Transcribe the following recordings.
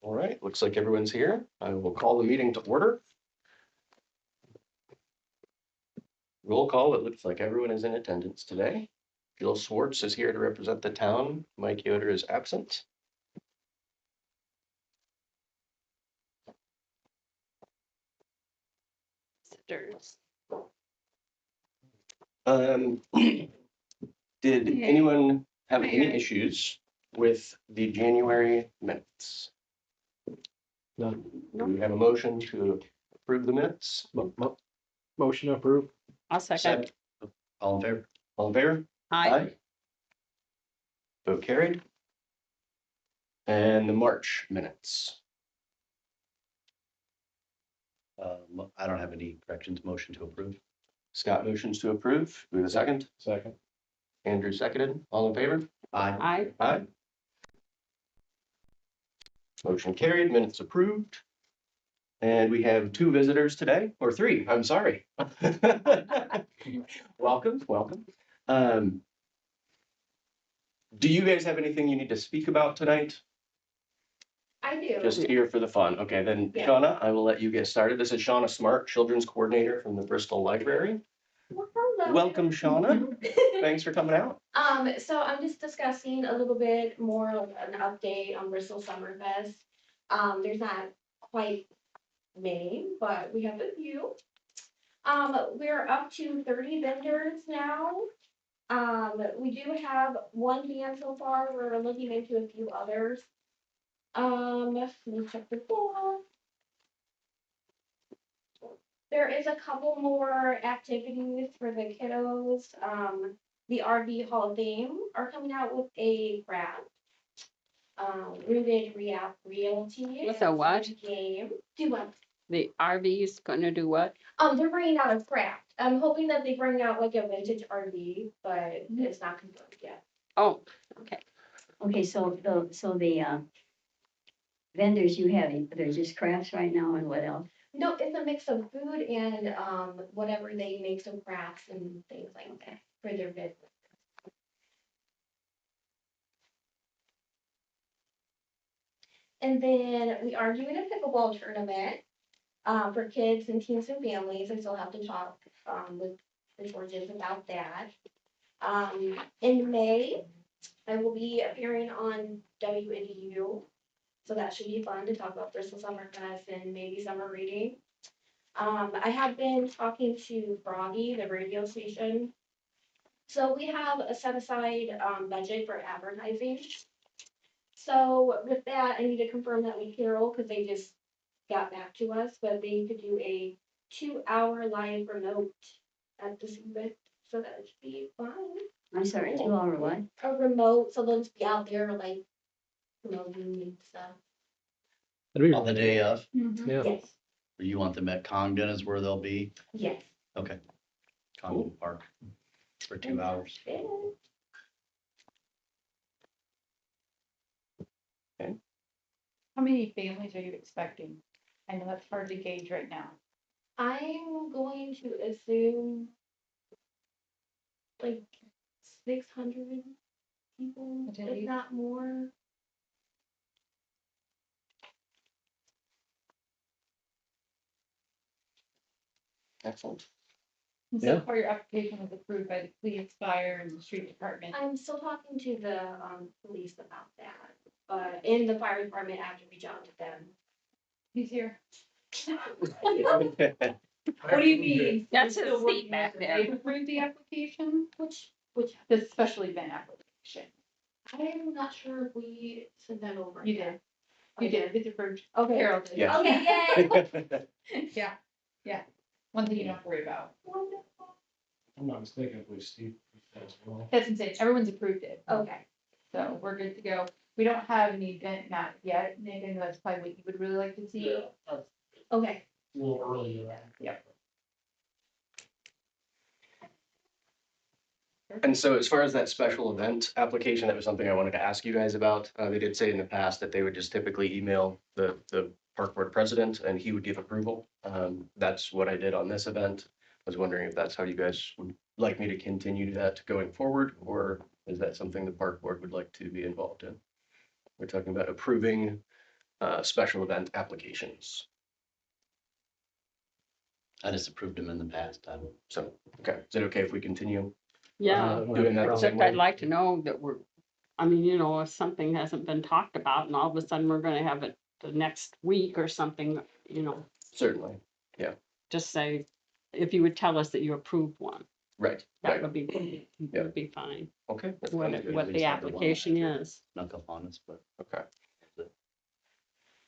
All right, looks like everyone's here. I will call the meeting to order. Roll call, it looks like everyone is in attendance today. Jill Swartz is here to represent the town. Mike Yoder is absent. Sisters. Did anyone have any issues with the January minutes? No. Do we have a motion to approve the minutes? Motion approved. I'll second. All in favor? All in favor? Aye. Vote carried. And the March minutes. I don't have any corrections. Motion to approve. Scott motions to approve. Do we have a second? Second. Andrew seconded. All in favor? Aye. Aye. Aye. Motion carried, minutes approved. And we have two visitors today, or three, I'm sorry. Welcome, welcome. Do you guys have anything you need to speak about tonight? I do. Just here for the fun. Okay, then Yeah. Shauna, I will let you get started. This is Shauna Smart, Children's Coordinator from the Bristol Library. Well, hello. Welcome, Shauna. Thanks for coming out. So I'm just discussing a little bit more of an update on Bristol Summerfest. There's not quite many, but we have a few. We're up to 30 vendors now. We do have one band so far. We're looking into a few others. Let me check the board. There is a couple more activities for the kiddos. The RV Hall of Fame are coming out with a craft. Rooted Realty. With a what? Game. Do what? The RV is gonna do what? They're bringing out a craft. I'm hoping that they bring out like a vintage RV, but it's not confirmed yet. Oh, okay. Okay, so the vendors you have, they're just crafts right now, and what else? No, it's a mix of food and whatever they make, some crafts and things like that for their business. And then we are doing a pickleball tournament for kids and teens and families. I still have to talk with the Georges about that. In May, I will be appearing on WNDU. So that should be fun to talk about Bristol Summerfest and maybe summer reading. I have been talking to Froggy, the radio station. So we have a set aside budget for advertising. So with that, I need to confirm that with Carol because they just got back to us, but they could do a 2-hour live remote at this event. So that should be fun. I'm sorry, 2-hour what? A remote, so they'll just be out there like promoting and stuff. On the day of, Yeah. Yes, you want them at Congdon is where they'll be? yes. Okay. Congdon Park for 2 hours. How many families are you expecting? I know that's hard to gauge right now. I'm going to assume like 600 people, if Attendees? not more. Excellent. And Yeah. so far, your application was approved by the police, fire, and the street department. I'm still talking to the police about that, but in the fire department, I have to reach out to them. He's here. What do you mean? That's We're his still seat working back on it. there. They've approved the application, Which the special event application. I'm not sure if we sent that over. You yet. did. You did. It's approved. Okay. Carol did. Yeah. Okay, yay. Yeah. One thing you don't have to worry about. Wonderful. I'm not mistaken, if we Steve as well. That's insane. Everyone's approved it. Okay. So we're good to go. We don't have an event map yet. Nathan, that's probably what you would really like to see. Okay. A little earlier. Yep. And so as far as that special event application, that was something I wanted to ask you guys about. They did say in the past that they would just typically email the park board president and he would give approval. That's what I did on this event. I was wondering if that's how you guys would like me to continue that going forward, or is that something the park board would like to be involved in? We're talking about approving special event applications. I just approved them in the past. I would. So, okay, is it okay if we continue? Yeah, Doing that the same except I'd way? like to know that we're, I mean, you know, if something hasn't been talked about and all of a sudden we're gonna have it the next week or something, you know, Certainly, just say, if you would tell us that you approved one, right, that right, would be, would be fine. okay. that What, sounds good. what the application is. Snuck up on us, but. Okay.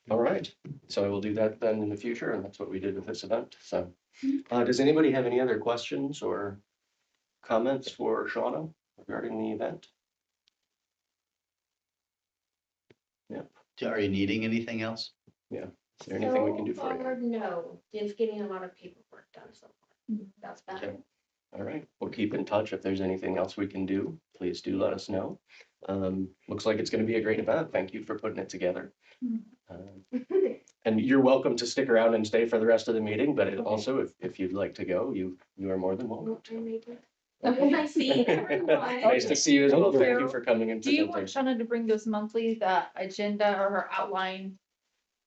All right, so I will do that then in the future, and that's what we did with this event, so. Does anybody have any other questions or comments for Shauna regarding the event? Are you needing anything else? Is there anything we can do So for you? far, no, just getting a lot of paperwork done so far. That's about Okay. it. All right, we'll keep in touch. If there's anything else we can do, please do let us know. Looks like it's gonna be a great event. Thank you for putting it together. And you're welcome to stick around and stay for the rest of the meeting, but it also, if you'd like to go, you are more than welcome. Nice seeing everyone. Nice to see you as well. Thank Thank you you. for coming and Do you want presenting. Shauna to bring those monthly, the agenda or her outline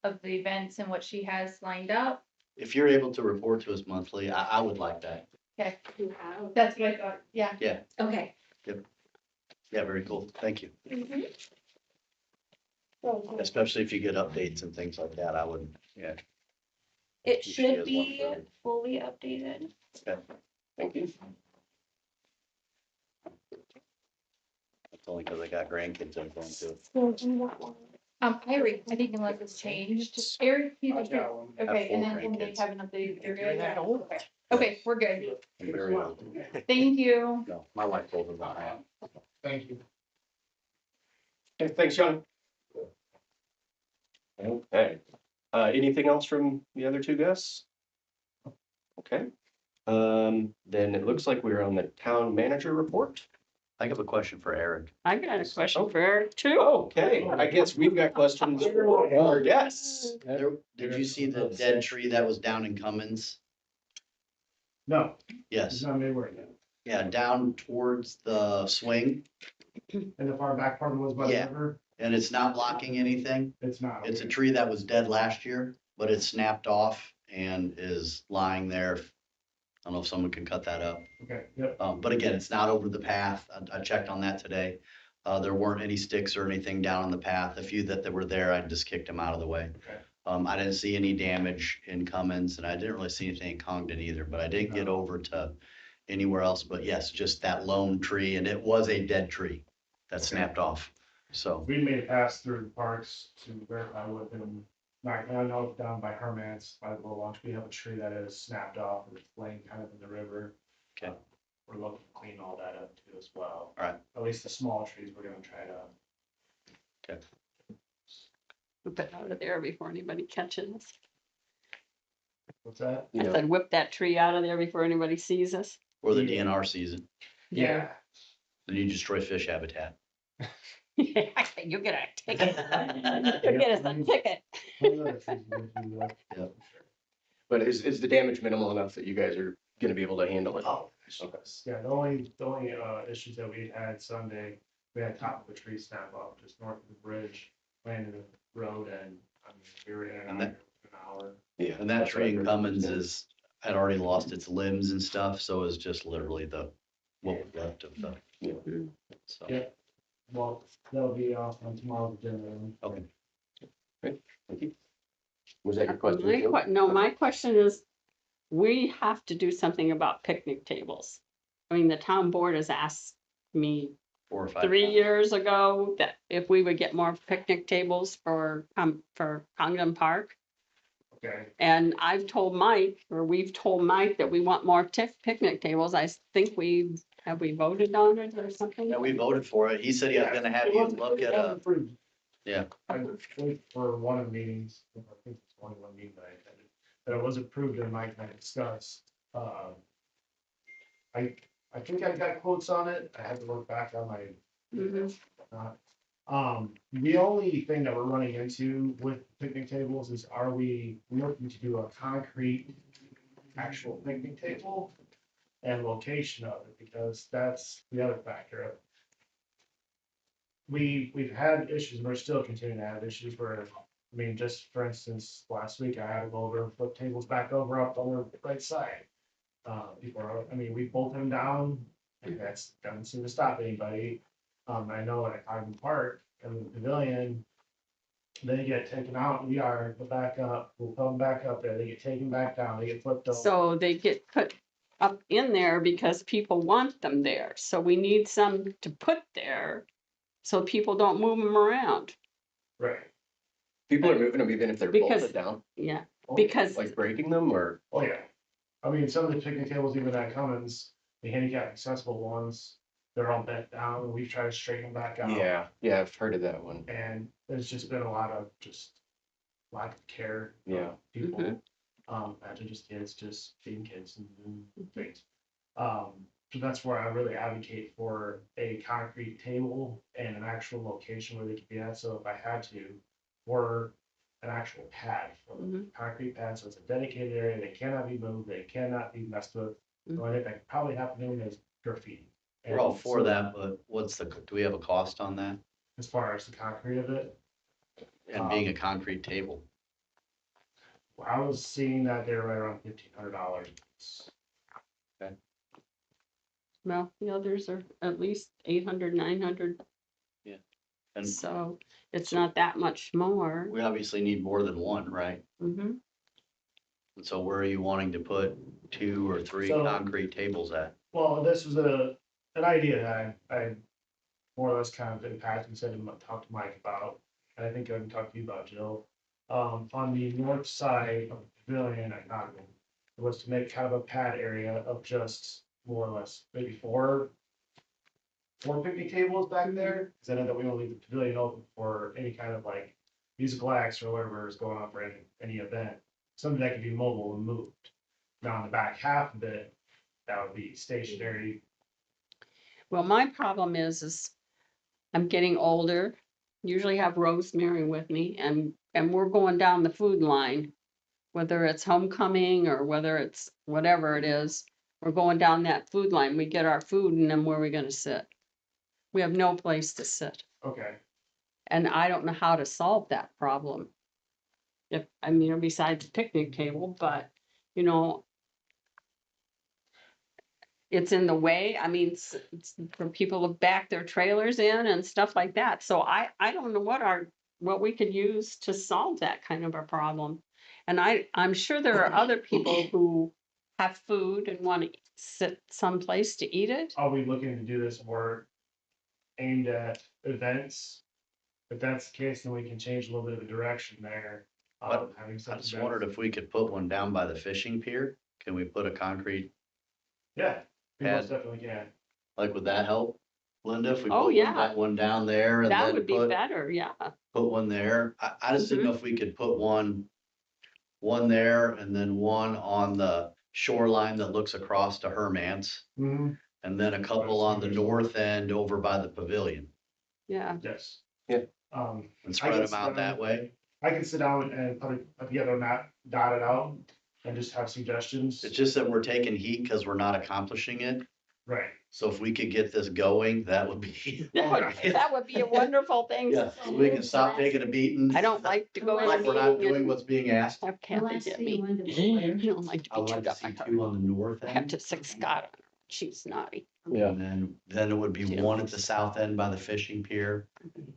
of the events and what she has lined up? If you're able to report to us monthly, I would like that. Okay, You have- that's what I thought, yeah. Okay. Yeah, very cool. Thank you. Mhm. So, Especially if you get updates and things like that, I would, yeah. It She should has be one for- fully updated. Thank you. It's only because I got grandkids I'm going to. Eric, I think unless it's changed, Eric, you I've can, got one. okay, four and then when they grandkids. have an updated, You're area, that okay. Okay, we're good. I'm very old. Thank you. No, my wife older than I am. Thank you. Okay, thanks, Sean. Okay, anything else from the other two guests? Okay, then it looks like we're on the town manager report. I have a question for Eric. I got a question for Eric too. Okay, I guess we've got questions for our guests. Did you see the dead tree that was down in Cummins? No, it's Yes, not anywhere yet. yeah, down towards the swing, In the far back part of the woods by the Yeah. river, and it's not blocking anything. it's not. It's a okay. tree that was dead last year, but it snapped off and is lying there. I don't know if someone can cut that up. Okay, yep. But again, it's not over the path. I checked on that today. There weren't any sticks or anything down on the path. A few that were there, I just kicked them out of the way. Okay. I didn't see any damage in Cummins and I didn't really see anything in Congdon either, but I didn't get over to anywhere else. But yes, just that lone tree, and it was a dead tree that snapped off. So, We made a pass through the parks to verify what them, like, I know down by Hermance, by the little launch, we have a tree that is snapped off and it's laying kind of in the river. Okay. We're looking to clean all that up too as well. All right. At least the small trees, we're gonna try to. Whip it out of there before anybody catches us. What's that? I said, whip that tree out of there before anybody sees us. or the DNR season, Yeah. then you destroy fish habitat. You get a ticket. You get us a ticket. But is the damage minimal enough that you guys are gonna be able to handle it? Oh, Okay. yeah, the only issues that we had Sunday, we had top of a tree snap off just north of the bridge, landed in the road, and I mean, we were in And and out that- for an hour. Yeah. And that that's what I tree in heard. Cummins had already lost its limbs and stuff, so it's just literally what was left of the. Yeah. So, Yeah. Well, that'll be off on tomorrow's agenda. okay. Thank you. Was that your question? Jill? No, my question is, we have to do something about picnic tables. I mean, the town board has asked me 4 or 5. 3 times. years ago that if we would get more picnic tables for Congdon Park. Okay, And I've told Mike, or we've told Mike that we want more picnic tables. I think have we voted on it or something? Yeah, we voted for it. He said he was gonna have you look at a, yeah. I wait for one of the meetings, I think it's only one meeting that I attended, that it was approved and Mike and I discussed. I think I got quotes on it, I had to look back on my Mhm. the only thing that we're running into with picnic tables is, are we looking to do a concrete actual picnic table? And location of it, because that's the other factor. We've had issues, and we're still continuing to have issues where I mean, just for instance, last week I had to go over and flip tables back over up on the right side. People are, I mean, we bolt them down, and that's, doesn't seem to stop anybody. I know at Highland Park, and the pavilion, they get taken out in the yard, put back up, we'll put them back up there, they get taken back down, they get flipped over. So they get put up in there because people want them there. So we need some to put there so people don't move them around. Right. People are moving them even if they're Because- bolted down, Yeah, Oh, because, like breaking them or, Oh, yeah. I mean, some of the picnic tables, even at Cummins, the handicap accessible ones, they're all bent down, and we've tried to straighten them back out. yeah, I've heard of that one. And there's just been a lot of just lack of care. of Yeah. People, Mhm. imagine just kids, just being kids and things. So that's where I really advocate for a concrete table and an actual location where they can be at, so if I had to, or an actual pad, a Mhm. concrete pad, so it's a dedicated area, they cannot be moved, they cannot be messed with. The only thing that could probably happen to them is graffiti. We're all And for so, that, but do we have a cost on that? As far as the concrete of it, And being a concrete table? I was seeing that they're right around $1,500. well, the others are at least 800, 900. And So it's not that much more. we obviously need more than one, right? Mhm. And so where are you wanting to put 2 or 3 So- concrete tables at? Well, this was an idea that I more or less kind of in passing said to talk to Mike about, and I think I can talk to you about, Jill. On the north side of the pavilion at Cotton, it was to make kind of a pad area of just more or less maybe four picnic tables back there. Cause I know that we only leave the pavilion open for any kind of like musical acts or whatever is going on for any event. Something that could be mobile and moved. Now on the back half of it, that would be stationary. Well, my problem is I'm getting older, usually have Rosemary with me, and we're going down the food line. Whether it's homecoming or whether it's whatever it is, we're going down that food line. We get our food and then where are we gonna sit? We have no place to sit, Okay. and I don't know how to solve that problem. If, I mean, besides the picnic table, but, you know, it's in the way. I mean, it's for people to back their trailers in and stuff like that. So I don't know what we could use to solve that kind of a problem. And I'm sure there are other people who have food and want to sit someplace to eat it. Are we looking to do this more aimed at events? If that's the case, then we can change a little bit of the direction there. But Having I such just events. wondered if we could put one down by the fishing pier. Can we put a concrete, Yeah, we most Pad. definitely can. like, would that help, Linda? If we Oh, put yeah. one down there and That then would be put better, yeah. one there? I just didn't know if we could put one there and then one on the shoreline that looks across to Hermance. Mm-hmm. And then a couple on the north end over by the pavilion Yeah. Yes. Yeah. and I spread can them out sit that down- way. I can sit down and put together a map, dot it out, and just have suggestions. It's just that we're taking heat because we're not accomplishing it. Right. So if we could get this going, that would be. That would be a wonderful thing. Yeah, so we can stop taking a beating. I don't like to go in Like a we're not meeting doing and what's being asked. have The Kathy last get thing me. you wanted to You don't like to I be would like chewed to up see by 2 her. on the north I have end. to sick Scott on her. She's naughty. And then it would be Yeah. one at the south end by the fishing pier,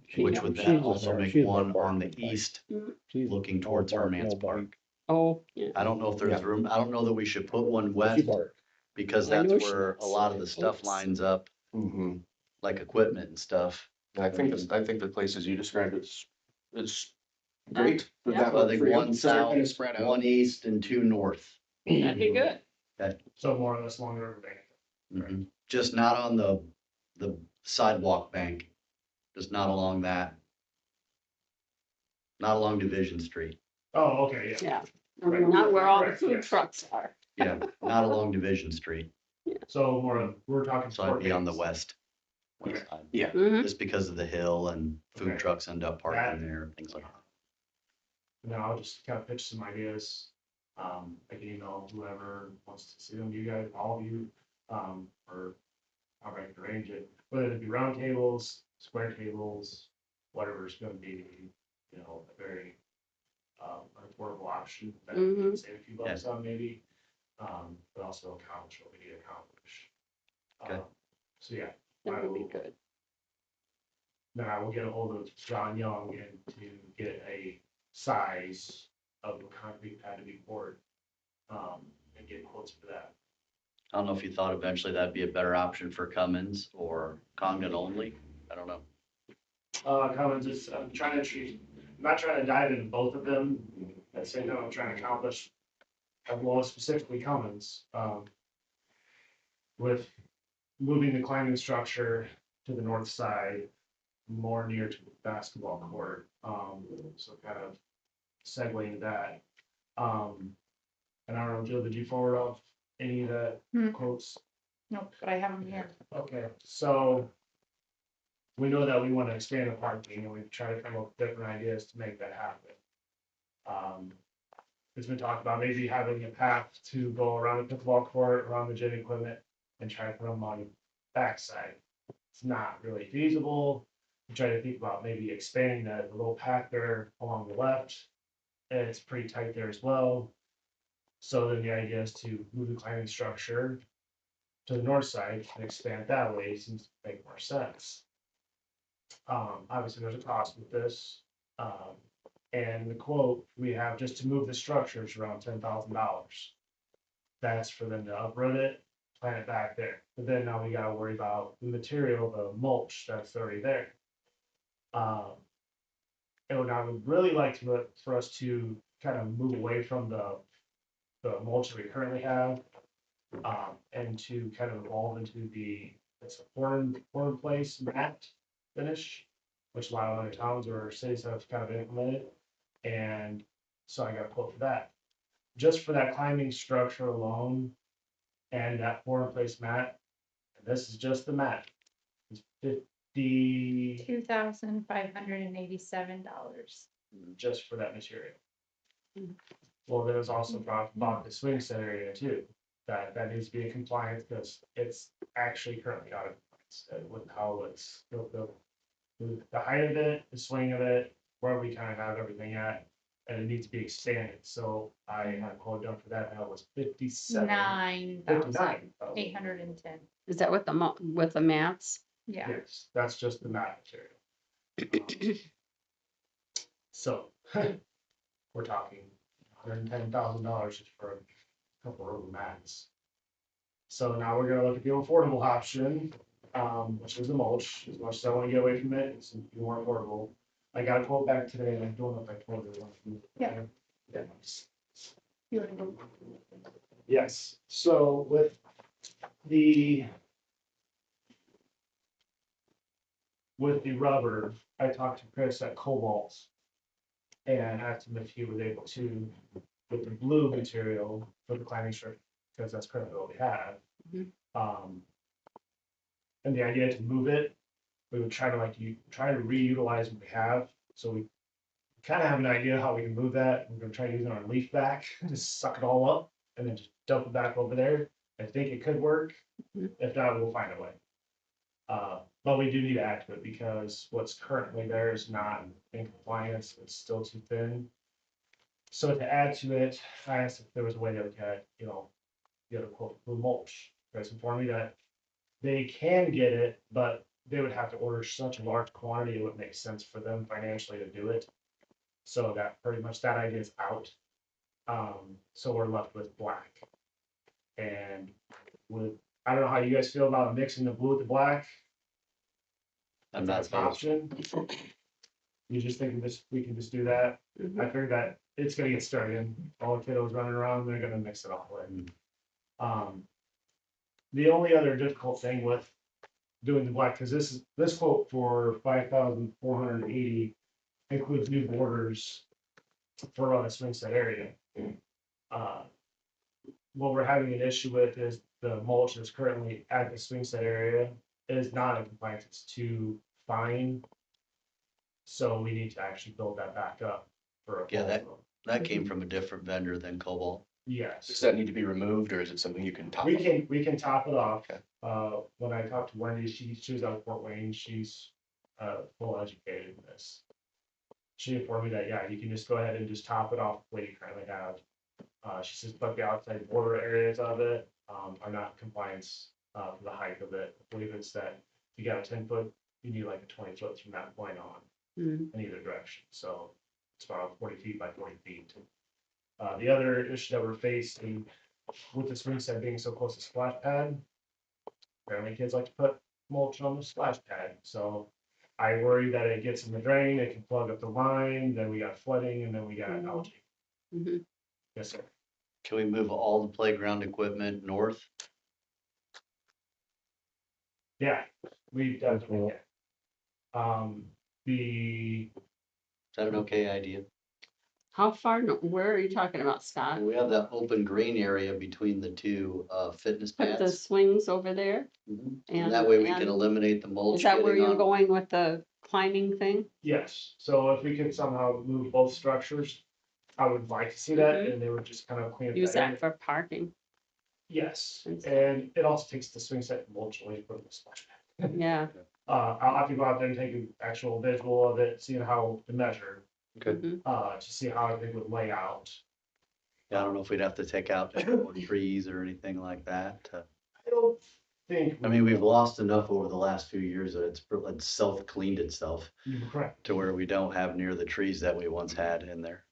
She which knows. would She's then a also bar- make she's a one bar on the type. east, She's looking no towards bark, Hermance no bite. Park. Oh, yeah. I don't know if there's Yeah. room, I don't know that we should put one She west bark. because I that's know she where a does. lot of the stuff Oops. lines up, Mm-hmm. like equipment and stuff. I think the places you described is great. with Yeah. that So I one think for you. one So they're south, kinda spread out. one east and 2 north. That'd be good. So more or less along the riverbank. Mhm. Just not on the sidewalk bank, just not along that. Not along Division Street, Oh, okay, yeah. Yeah. Right. Not where all the Correct, food yes. trucks are. yeah, not along Division Street, So more, we're talking. so I'd be on the Fort west. Okay. side, Mhm. Just because of the hill and food Okay. trucks end up parking there, things like that. No, I'll just kind of pitch some ideas. I can email whoever wants to see them, you guys, all of you, or however I can arrange it, whether it be round tables, square tables, whatever's gonna be, a very an affordable option that Mhm. we can save a few bucks on maybe. But also accomplish what we need to accomplish. Okay. So yeah, That would be good. then I will get a hold of John Young and to get a size of the concrete pad to be poured. And get quotes for that. I don't know if you thought eventually that'd be a better option for Cummins or Congdon only. I don't know. Cummins is, I'm not trying to dive into both of them. At the same time, I'm trying to accomplish, well, specifically Cummins, with moving the climbing structure to the north side, more near to the basketball court. So kind of segue into that. And I don't know, Jill, did you forward off any of the Hmm. quotes? Nope, but I have them here. Okay, so we know that we want to expand the parking and we've tried to come up with different ideas to make that happen. It's been talked about maybe having a path to go around the pickleball court, around the gym equipment and try to put them on the backside. It's not really feasible. We try to think about maybe expanding the little path there along the left. And it's pretty tight there as well. So then the idea is to move the climbing structure to the north side and expand that way. It seems to make more sense. Obviously, there's a cost with this. And the quote we have just to move the structure is around $10,000. That's for them to uproot it, plant it back there. But then now we gotta worry about the material, the mulch that's already there. And I would really like for us to kind of move away from the mulch that we currently have. And to kind of evolve into it's a foreign place mat finish, which a lot of other towns or cities have kind of implemented. And so I got a quote for that. Just for that climbing structure alone and that foreign place mat, and this is just the mat, it's 50 $2,587. just for that material. Mhm. Well, there was also talk about the swing set area too, that needs to be in compliance because it's actually currently out of compliance with how it's the height of it, the swing of it, where we kind of have everything at, and it needs to be expanded. So I had a quote done for that, and that was 57. 9,810. Is that with with the mats? Yeah. Yes, that's just the mat material. So we're talking $110,000 just for a couple of mats. So now we're gonna look at the affordable option, which is the mulch. As much as I want to get away from it, it's more affordable. I got a quote back today, and I don't know if I told you. Yeah. Yeah. You wanna go? Yes, so with the rubber, I talked to Chris at Cobalt and asked him if he was able to, with the blue material for the climbing strip, because that's currently what we have. Mhm. And the idea to move it, we would try to reutilize what we have. So we kind of have an idea how we can move that. We're gonna try using our leaf back, just suck it all up and then just dump it back over there. I think it could work. Mhm. If not, we'll find a way. But we do need to add to it because what's currently there is not in compliance. It's still too thin. So to add to it, I asked if there was a way that we could, get a quote for mulch. Guys informed me that they can get it, but they would have to order such a large quantity, it would make sense for them financially to do it. So that pretty much that idea is out. So we're left with black. And I don't know how you guys feel about mixing the blue with the black. I'm If not that's an opposed. option. You just thinking we can just do that? Mhm. I figured that it's gonna get started. All the kiddos running around, they're gonna mix it all away. The only other difficult thing with doing the black, because this quote for 5,480 includes new borders for on the swing set area. What we're having an issue with is the mulch that's currently at the swing set area is not in compliance, it's too fine. So we need to actually build that back up for a. Yeah, that came from a different vendor than Cobalt. Does Yes, that need to be removed or is it something you can top? we can top it off. Okay. When I talked to Wendy, she was out of Fort Wayne, she's full educated in this. she informed me that, yeah, you can just go ahead and just top it off the way you currently have. She says, but the outside border areas of it, are not in compliance, for the height of it. I believe it's that if you got a 10 foot, you need like a 20 foot from that point on Mm, in either direction, so it's about 40 feet by 40 feet. The other issue that we're facing with the swing set being so close to splash pad, apparently kids like to put mulch on the splash pad, so I worry that it gets in the drain, it can plug up the line, then we got flooding, and then we got Mhm. algae. mhm. Yes, sir. Can we move all the playground equipment north? Yeah, we definitely can. The, Is that an okay idea? How far, where are you talking about, Scott? We have that open green area between the two fitness Put the pads. swings over there? Mhm. And- And that way we can and- eliminate the mulch. Is that where getting you're on- going with the climbing thing? yes, so if we could somehow move both structures, I would like to see that, and they would just kind of clean up Use that area. that for parking. Yes, And stuff. and it also takes the swing set and mulch away from the splash pad. Yeah. I'll have to go out there and take an actual visual of it, see how to measure, Okay. Mhm. to see how I think would lay out. Yeah, I don't know if we'd have to take out any more trees or anything like that. I don't think. I mean, we've lost enough over the last few years that it's self-cleaned itself You're correct. to where we don't have near the trees that we once had in there.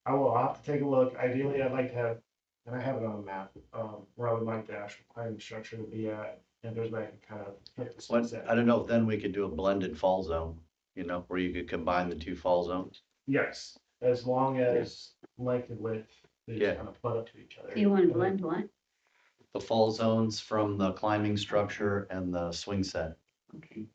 I'll have to take a look. Ideally, I'd like to have, and I have it on the map, where I would like the actual climbing structure to be at, and there's where I can kind of hit the swing What, set. I don't know if then we could do a blended fall zone, where you could combine the two fall zones. Yes, as long as length and width, they Yeah. just kind of butt up to each other. So you want to blend what? The fall zones from the climbing structure and the swing set. Okay.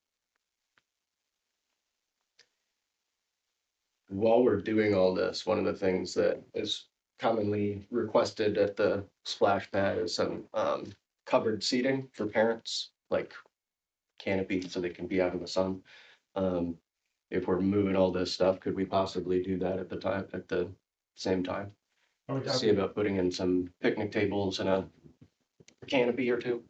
While we're doing all this, one of the things that is commonly requested at the splash pad is some covered seating for parents, like canopy so they can be out in the sun. If we're moving all this stuff, could we possibly do that at the same time? Are we See talking, about putting in some picnic tables and a canopy or two?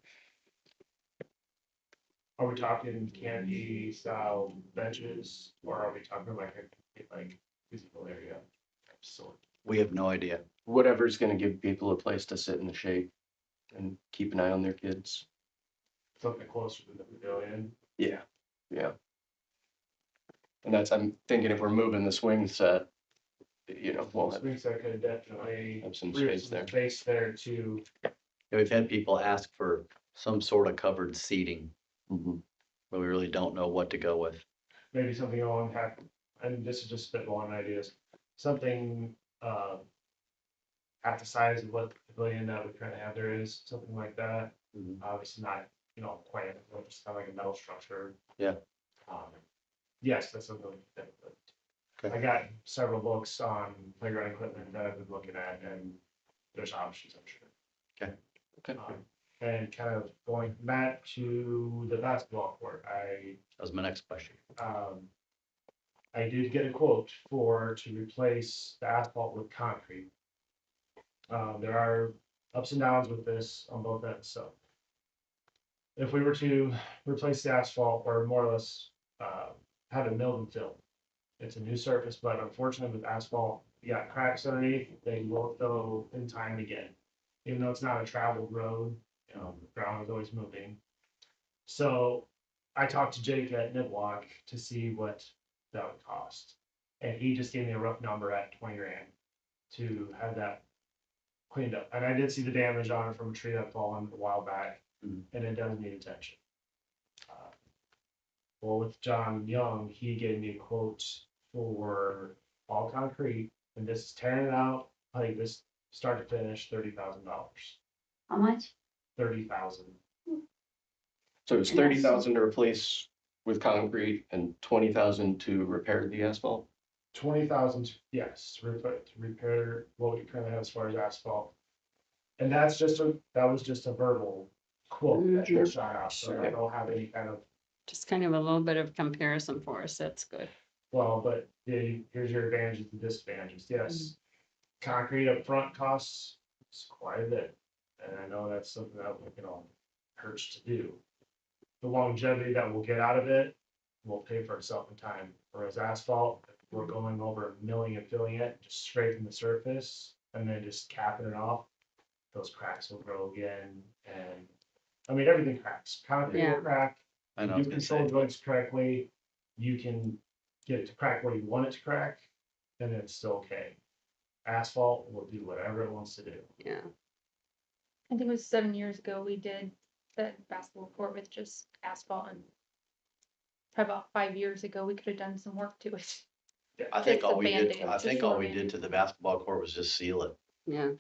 canopy style benches, or are we talking like a physical area? So, We have no idea. Whatever's gonna give people a place to sit in the shade and keep an eye on their kids. something closer to the pavilion. Yeah, yeah. And that's, I'm thinking if we're moving the swing set, we'll have Swing set could definitely. some free up space some there. Space there to, Yeah, we've had people ask for some sort of covered seating, Mhm. but we really don't know what to go with. maybe something along that, and this is just spitballing ideas, something, at the size of what the pavilion that we currently have there is, something like that. Mhm. Obviously not, quite, just kind of like a metal structure. Yeah. Yes, that's something that, Okay. I got several books on playground equipment that I've been looking at, and there's options, I'm sure. Okay. And kind of going from that to the basketball court, That was my next question. I did get a quote to replace the asphalt with concrete. There are ups and downs with this on both ends, so. If we were to replace the asphalt or more or less, have it milled and filled. It's a new surface, but unfortunately with asphalt, you got cracks underneath, they will fill in time again. Even though it's not a traveled road, the ground is always moving. So I talked to Jake at Niblock to see what that would cost. And he just gave me a rough number at 20 grand to have that cleaned up. And I did see the damage on it from a tree that fallen a while back, Mhm. and it does need attention. Well, with John Young, he gave me a quote for all concrete, and this is tearing it out, I think this start to finish, $30,000. How much? 30,000. So it's 30,000 to replace with concrete and 20,000 to repair the asphalt? 20,000, yes, to repair what we currently have as far as asphalt. And that was just a verbal quote that he Mhm. shot out, so I don't have any kind of, Just kind of a little bit of comparison for us. That's good. well, but here's your advantages and disadvantages, yes. Concrete up front costs quite a bit, and I know that's something that, hurts to do. The longevity that we'll get out of it will pay for itself in time, whereas asphalt, we're going over milling and filling it, just scraping the surface and then just capping it off, those cracks will grow again and, I mean, everything cracks. Concrete Yeah. will crack. I know, I You was gonna control say, joints correctly, you can get it to crack where you want it to crack, and it's still okay. Asphalt will do whatever it wants to do. Yeah, I think it was 7 years ago, we did the basketball court with just asphalt and probably about 5 years ago, we could have done some work to it. I think Fix all the we did, Band-Aid, I just think all short we end. did to the basketball court was just seal it. yeah,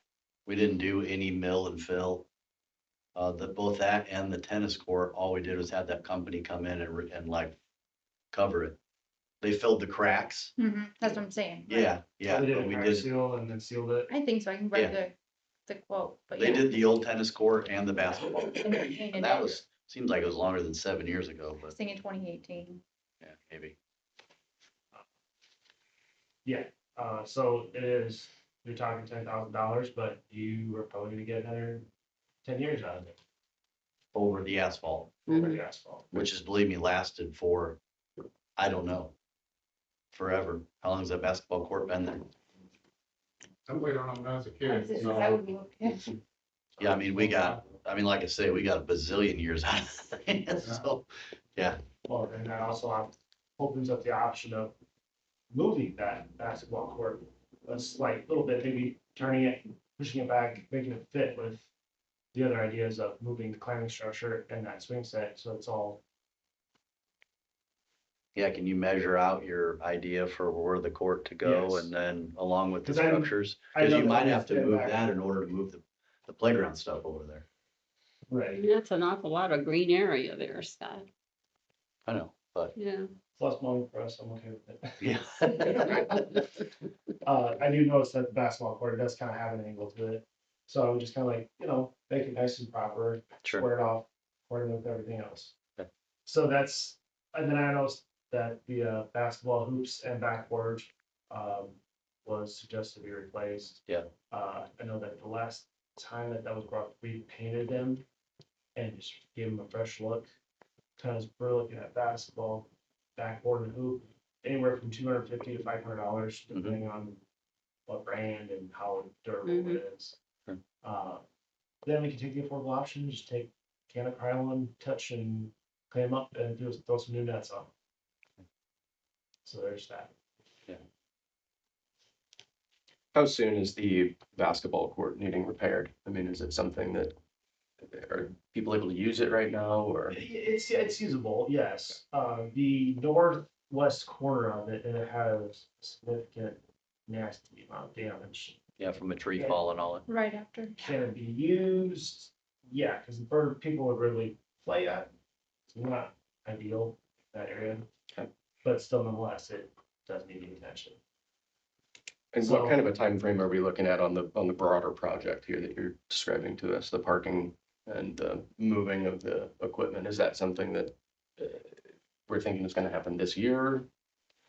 We didn't do any mill and fill. Both that and the tennis court, all we did was have that company come in and like cover it. They filled the cracks. That's what I'm saying. right. Yeah, yeah, We did but a we crack did, seal and then sealed it. I think so, I can Yeah. write the quote, but they yeah. did the old tennis court and the basketball. And then painted And that it. was, seems like it was longer than 7 years ago, I was but thinking 2018. yeah, maybe. So it is, you're talking $10,000, but you are probably gonna get another 10 years out of it, Over the asphalt, over mhm, the asphalt. which is, believe me, lasted for, I don't know, forever. How long has that basketball court been there? I played on them as a That's kid, it, 'cause so. I would look, yeah. Yeah, I mean, we got, like I say, we got a bazillion years out of the thing, so, Well, and that also opens up the option of moving that basketball court a slight little bit, maybe turning it, pushing it back, making it fit with the other ideas of moving the climbing structure and that swing set, so it's all, yeah, can you measure out your idea for where the court to go Yes. and then along with the 'Cause I'm- structures? I Cause know you that might needs have to to move back. that in order to move the playground stuff over there. right, that's an awful lot of green area there, Scott, I know, but yeah. plus money for us, I'm okay with it. yeah. I do notice that the basketball court does kind of have an angle to it, so I'm just kind of like, make it nice and proper, Sure. square it off, according with everything else. Okay. So that's, and then I noticed that the basketball hoops and backboard was suggested to be replaced. Yeah. I know that the last time that was brought, we painted them and just gave them a fresh look. Cause we're looking at basketball, backboard and hoop, anywhere from $250 to $500, depending on what brand and how durable it is. Sure. Then we can take the affordable option, just take can of Krylon, touch and clean them up and throw some new nets on. So there's that. How soon is the basketball court needing repaired? I mean, is it something that, are people able to use it right now or? It's usable, yes. The northwest corner of it, it has significant nasty amount of damage. Yeah, from a tree fall and all that. Right after. Can it be used? Yeah, because the bird people would really play at. It's not ideal, that area. Okay. But still nonetheless, it does need the attention. And So- what kind of a time frame are we looking at on the broader project here that you're describing to us, the parking and the moving of the equipment? Is that something that we're thinking is gonna happen this year?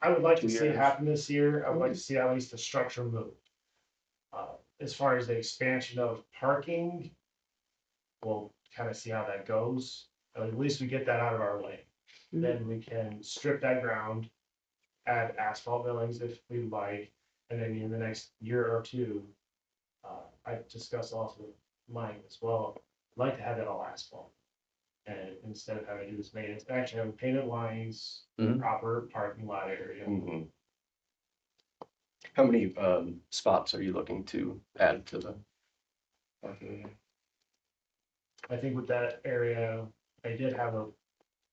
I would like to 2 see it years. happen this year. I would like to see at least the structure move. As far as the expansion of parking, we'll kind of see how that goes. At least we get that out of our way. Mhm. Then we can strip that ground, add asphalt millings if we like, and then in the next year or two, I discussed also with Mike as well, I'd like to have that all asphalt. And instead of having to do this maintenance, actually having painted lines, Mhm. proper parking lot area. Mhm. How many spots are you looking to add to the parking area? I think with that area, I did have a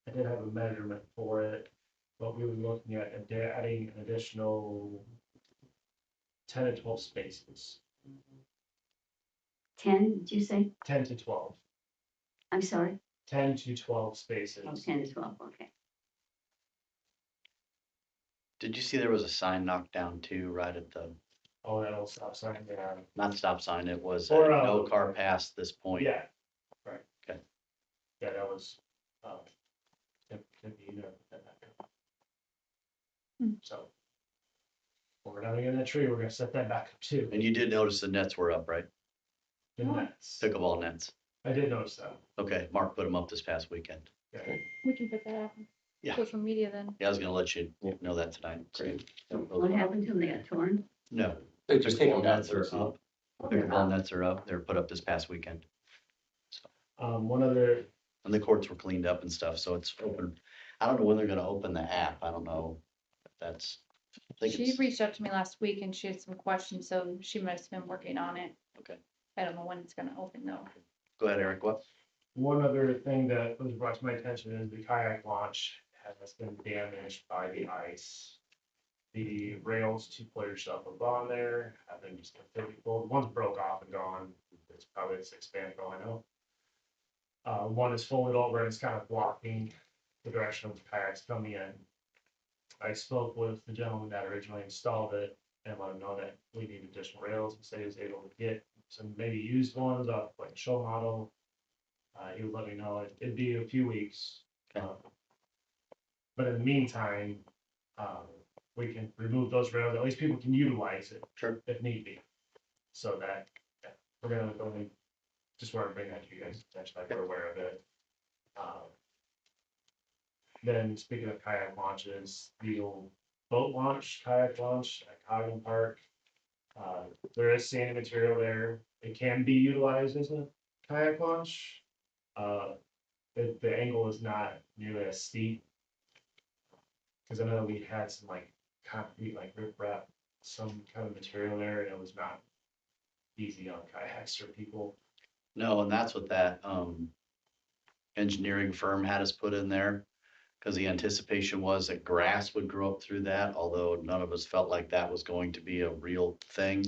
measurement for it, but we were looking at adding an additional 10 to 12 spaces, 10, did you say? 10 to 12, I'm sorry, 10 to 12 spaces. oh, 10 to 12, okay. Did you see there was a sign knocked down too, right at the, Oh, that old stop sign, yeah. not stop sign, it was Or, no car past this point. Yeah, right. Okay. Yeah, that was, could be, so. When we're not getting that tree, we're gonna set that back up too. And you did notice the nets were up, right? The nets. Pickleball nets. I did notice that. Okay, Mark put them up this past weekend. Okay. We can put that out. Yeah. social media then. Yeah, I was gonna let you Yeah. know that tonight. Great. What happened to them? They got torn? No, They just take them pickleball down. nets are up. Pickleball nets are up. They were put up this past weekend. One other, And the courts were cleaned up and stuff, so it's open. I don't know when they're gonna open the app. I don't know if that's, I think She it's, reached out to me last week and she had some questions, so she must have been working on it. okay. I don't know when it's gonna open though. Go ahead, Eric, what? one other thing that was brought to my attention is the kayak launch has been damaged by the ice. The rails to put your stuff up on there have been just completely pulled. One's broke off and gone. It's probably a 6-span for all I know. One is folded over and it's kind of blocking the direction of the kayaks coming in. I spoke with the gentleman that originally installed it and let him know that we need additional rails. He said he was able to get some maybe used ones off like a show model. He would let me know it'd be a few weeks. Okay. But in the meantime, we can remove those rails. At least people can utilize it. Sure. If need be. So that, yeah, we're gonna go and just want to bring that to you guys, attention, like we're aware of it. Then speaking of kayak launches, the old boat launch, kayak launch at Coggan Park. There is sand material there. It can be utilized as a kayak launch. The angle is not nearly as steep. Cause I know we had some like concrete, like riprap, some kind of material there, and it was not easy on kayaks or people. No, and that's what that, engineering firm had us put in there. Cause the anticipation was that grass would grow up through that, although none of us felt like that was going to be a real thing.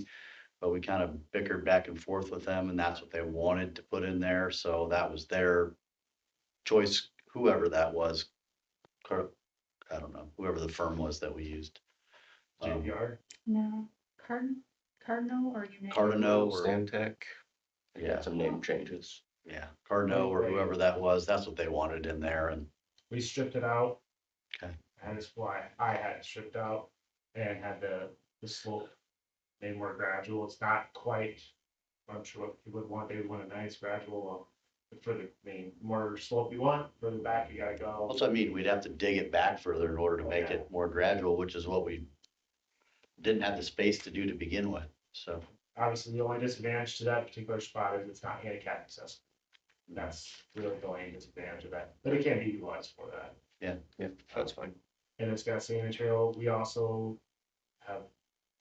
But we kind of bickered back and forth with them and that's what they wanted to put in there, so that was their choice, whoever that was. I don't know, whoever the firm was that we used. JVR. No, Cardinal or United? Cardinal or, Stantec, yeah, some name changes. yeah, Cardinal or whoever that was, that's what they wanted in there and, We stripped it out. Okay. And it's why I had it stripped out and had the slope made more gradual. It's not quite, I'm sure what people would want, they would want a nice gradual, for the, more slope you want, further back you gotta go. also, I mean, we'd have to dig it back further in order to make it more gradual, which is what we didn't have the space to do to begin with, so. Obviously, the only disadvantage to that particular spot is it's not handicap accessible. That's really the only disadvantage of that, but it can be utilized for that. Yeah, that's fine. And it's got sand material. We also have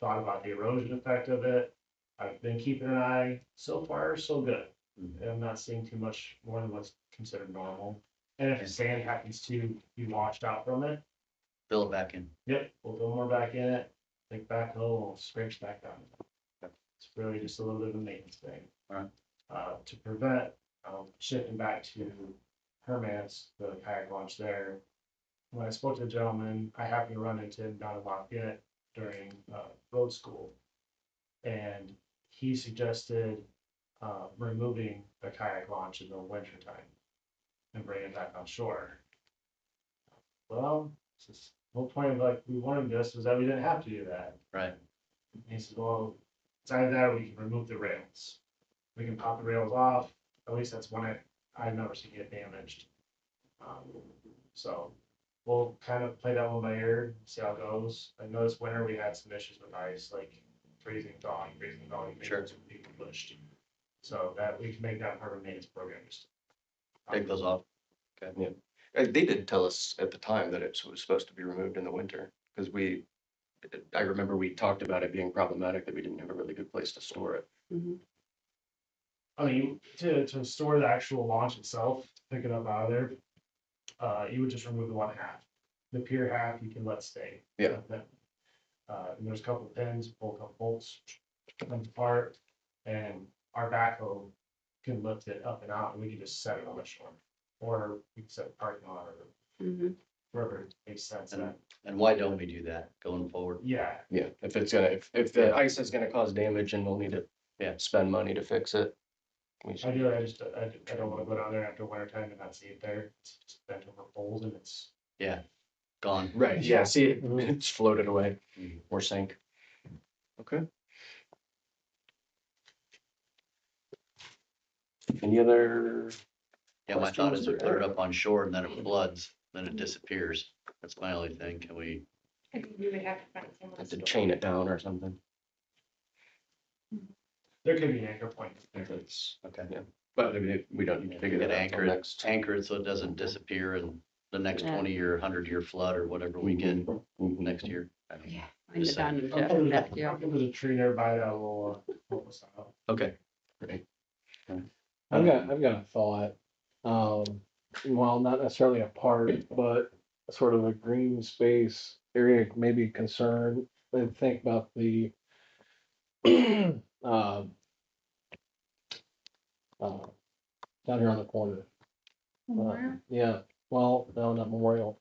thought about the erosion effect of it. I've been keeping an eye. So far, so good. Mhm. I'm not seeing too much more than what's considered normal. And if the sand happens to be washed out from it, Fill it back in. yep, we'll throw more back in it. Take backhoe, we'll scrape back down. It's really just a little bit of a maintenance thing. Alright. To prevent shifting back to Hermance, the kayak launch there. When I spoke to the gentleman, I happened to run into him down in Lafayette during road school. And he suggested removing the kayak launch in the winter time and bringing it back on shore. Well, the whole point of like we wanted this was that we didn't have to do that. Right. And he said, well, it's either that or we can remove the rails. We can pop the rails off. At least that's one I've never seen get damaged. So we'll kind of play that one by ear, see how it goes. I know this winter we had some issues with ice, like freezing thawing, Sure. some people pushed. So that we can make that part of a maintenance program. Just Take those off. They did tell us at the time that it was supposed to be removed in the winter, because I remember we talked about it being problematic, that we didn't have a really good place to store it. Mhm. I mean, to store the actual launch itself, pick it up out of there, you would just remove the one half. The pier half you can let stay. Yeah. And there's a couple of pins, pull a couple bolts, comes apart, and our backhoe can lift it up and out, and we can just set it on the shore. Or we can set a parking lot or Mhm. wherever it makes sense. And why don't we do that going forward? Yeah, Yeah, if the ice is gonna cause damage and we'll need to, spend money to fix it. We should. I don't wanna go down there after winter time and not see it there. It's just bent over poles and it's. Yeah, gone. Right, yeah, see, it's floated away Mhm. or sank. Okay. Any other? Yeah, my thought is we questions put it or- up on shore and then it floods, then it disappears. That's my only thing. Can we, I think we would have to find someone. Have to chain it down or something. There could be an anchor point. If it's, okay, but I mean, we don't need to figure get that out till anchored, next. anchor it so it doesn't disappear in the next Yeah. 20-year, 100-year flood or whatever we get Mhm. next year. I don't know. Yeah. Find Just it down saying. in I'll put the a- backyard. There's a tree nearby that will help us out. Okay, great. I've got a thought. Well, not necessarily a park, but sort of a green space area, maybe concern. And think about the um, down here on the corner. Memorial, Yeah, well, no, not Memorial,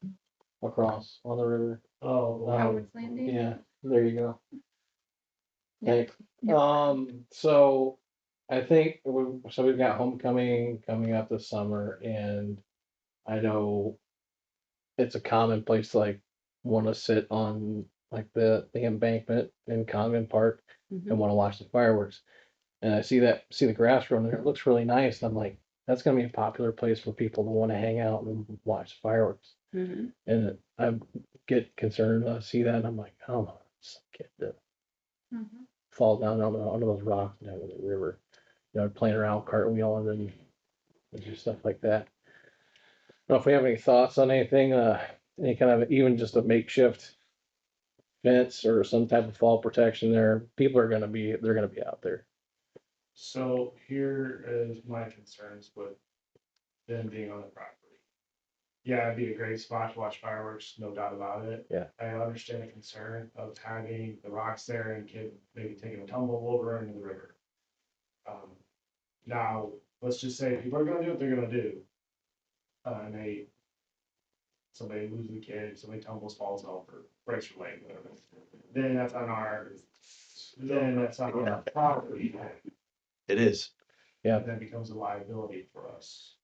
across on the river. Oh, wow. Howard's Landing. Yeah, there you go. Yeah. Thanks. Yeah. So I think so we've got homecoming coming up this summer, and I know it's a common place to like want to sit on like the embankment in Convent Park Mhm. and want to watch the fireworks. And I see the grass growing there. It looks really nice. I'm like, that's gonna be a popular place for people to want to hang out and watch the fireworks. Mhm. And I get concerned when I see that, and I'm like, I don't know, some kid to Mhm. fall down on those rocks down in the river, playing around cartwheeling and just stuff like that. I don't know if we have any thoughts on anything, any kind of even just a makeshift fence or some type of fall protection there. People are they're gonna be out there. So here is my concerns with them being on the property. Yeah, it'd be a great spot to watch fireworks, no doubt about it. Yeah. I understand the concern of having the rocks there and kid maybe taking a tumble over into the river. Now, let's just say people are gonna do what they're gonna do. And somebody loses a kid, somebody tumbles, falls over, breaks their leg, whatever. Then that's on our property. It is. Yeah. Then becomes a liability for us.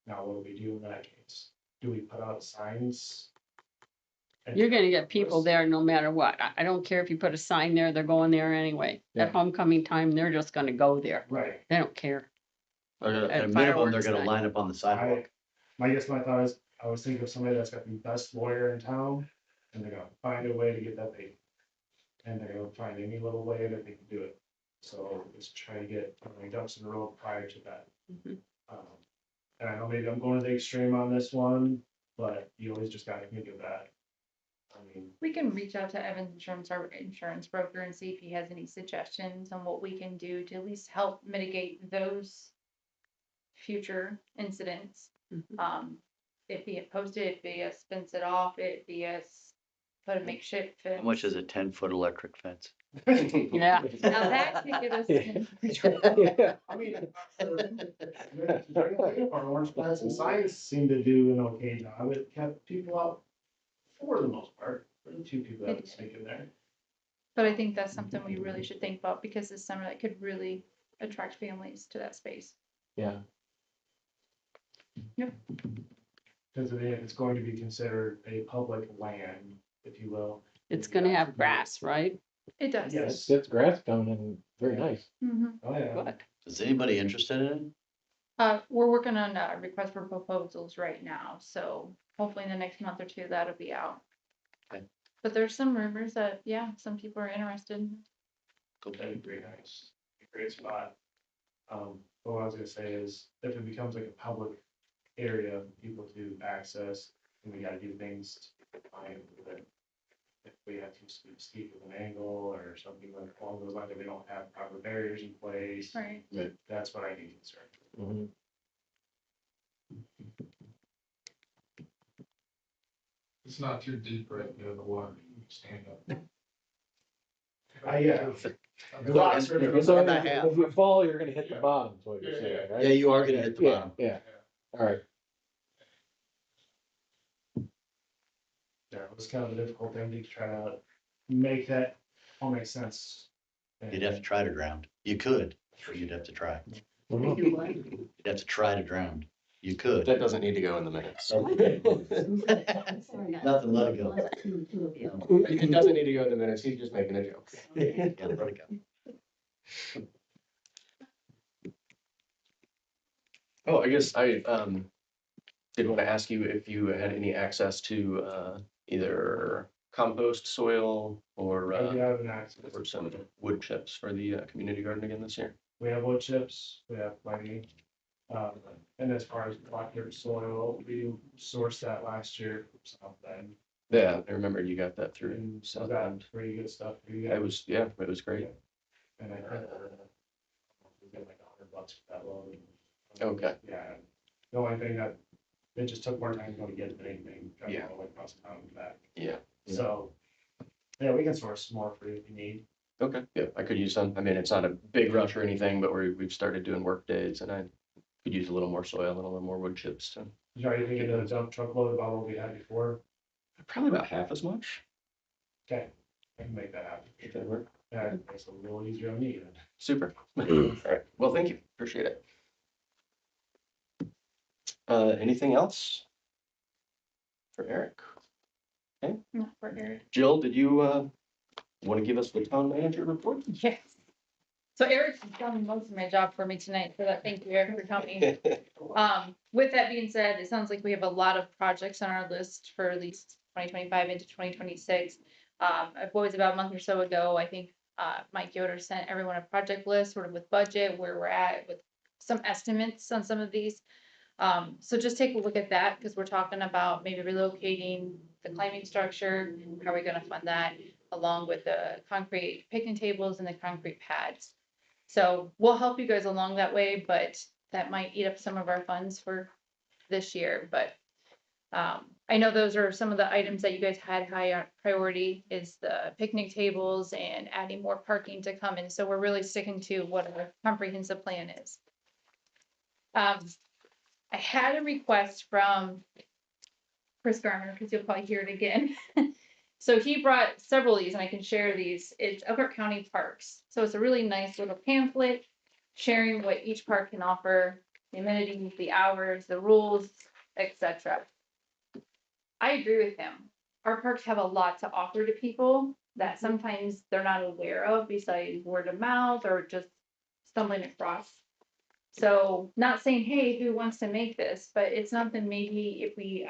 Now, what do we do in that case? Do we put out signs? You're gonna get people there no matter what. I don't care if you put a sign there, they're going there anyway. Yeah. At homecoming time, they're just gonna go there. Right. They don't care. At a At minimum, they're fireworks gonna night. line up on the sidewalk. My thought is, I was thinking of somebody that's got the best lawyer in town, and they're gonna find a way to get that paid. And they're gonna find any little way that they can do it. So let's try to get my ducks in a row prior to that. Mhm. And I know maybe I'm going to the extreme on this one, but you always just gotta think of that. I mean, We can reach out to Evans Insurance, our insurance broker, and see if he has any suggestions on what we can do to at least help mitigate those future incidents. Mhm. It be it posted, it be us fence it off, it be us put a makeshift fence. How much is a 10-foot electric fence? Yeah. Now that could get us. Yeah. I mean, our orange plants and signs seem to do an okay job. It kept people out for the most part. There were 2 people that was thinking there. But I think that's something we really should think about because this summer that could really attract families to that space. Yeah. Because I mean, it's going to be considered a public land, if you will. It's gonna have grass, right? It does. Yes. It's grass coming in, very nice. Mhm. Oh, yeah. Good. Is anybody interested in We're working on a request for proposals right now, so hopefully in the next month or two, that'll be out. Okay. But there's some rumors that, yeah, some people are interested. That'd be very nice. A great spot. But what I was gonna say is, if it becomes like a public area for people to access, then we gotta do things to find that. If we have too steep of an angle or something like along those lines, that we don't have proper barriers in place. Right. That's what I get concerned. Mhm. It's not too deep right near the water, you can stand up. Yeah. The rocks are- It's So about half. if you fall, you're gonna hit the bottom, is what you're saying, right? Yeah, you are gonna hit the Yeah, bottom. Yeah, all right. Yeah, it was kind of a difficult thing to try to make that all make sense. You'd have to try to drown. You could, but you'd have to try. Mhm. Do what? You'd have to try to drown. You could. That doesn't need to go in the minutes. Sorry, Nothing, let it go. Two of you. It doesn't need to go in the minutes, he's just making a joke. Yeah, let it go. Oh, I guess did want to ask you if you had any access to, either compost soil or, We have an access. or some wood chips for the, community garden again this year. We have wood chips, we have plenty. And as far as black dirt soil, we sourced that last year from South Bend. Yeah, I remember you got that through And so South got Bend. pretty good stuff. It was, yeah, it was great. And I think we get like $100 for that load. Okay. Yeah, the only thing that, it just took more time to go to get than anything. driving Yeah. all the way across town and back. Yeah. Yeah. So, yeah, we can source more for you if you need. Okay, yeah, I could use some. I mean, it's not a big rush or anything, but we've started doing work days and I could use a little more soil and a little more wood chips. So You already think into the dump truck load about what we had before? probably about half as much. Okay, I can make that happen. If that work. That makes it a little easier on me then. Super. All right. Well, thank you. Appreciate it. Anything else for Eric? Not for Eric. Jill, did you, want to give us the town manager report? Yes. So Eric's done most of my job for me tonight, so that, thank you, Eric, for coming. With that being said, it sounds like we have a lot of projects on our list for at least 2025 into 2026. It was about a month or so ago, I think, Mike Yoder sent everyone a project list, sort of with budget, where we're at, with some estimates on some of these. So just take a look at that, because we're talking about maybe relocating the climbing structure, how are we gonna fund that, along with the concrete picnic tables and the concrete pads. So we'll help you guys along that way, but that might eat up some of our funds for this year, but I know those are some of the items that you guys had high on priority, is the picnic tables and adding more parking to come in, so we're really sticking to what our comprehensive plan is. I had a request from Chris Garner, because you'll probably hear it again. So he brought several of these, and I can share these. It's Elkhart County Parks. So it's a really nice little pamphlet sharing what each park can offer, the amenities, the hours, the rules, etc. I agree with him. Our parks have a lot to offer to people that sometimes they're not aware of, besides word of mouth or just stumbling across. So not saying, hey, who wants to make this, but it's something maybe if we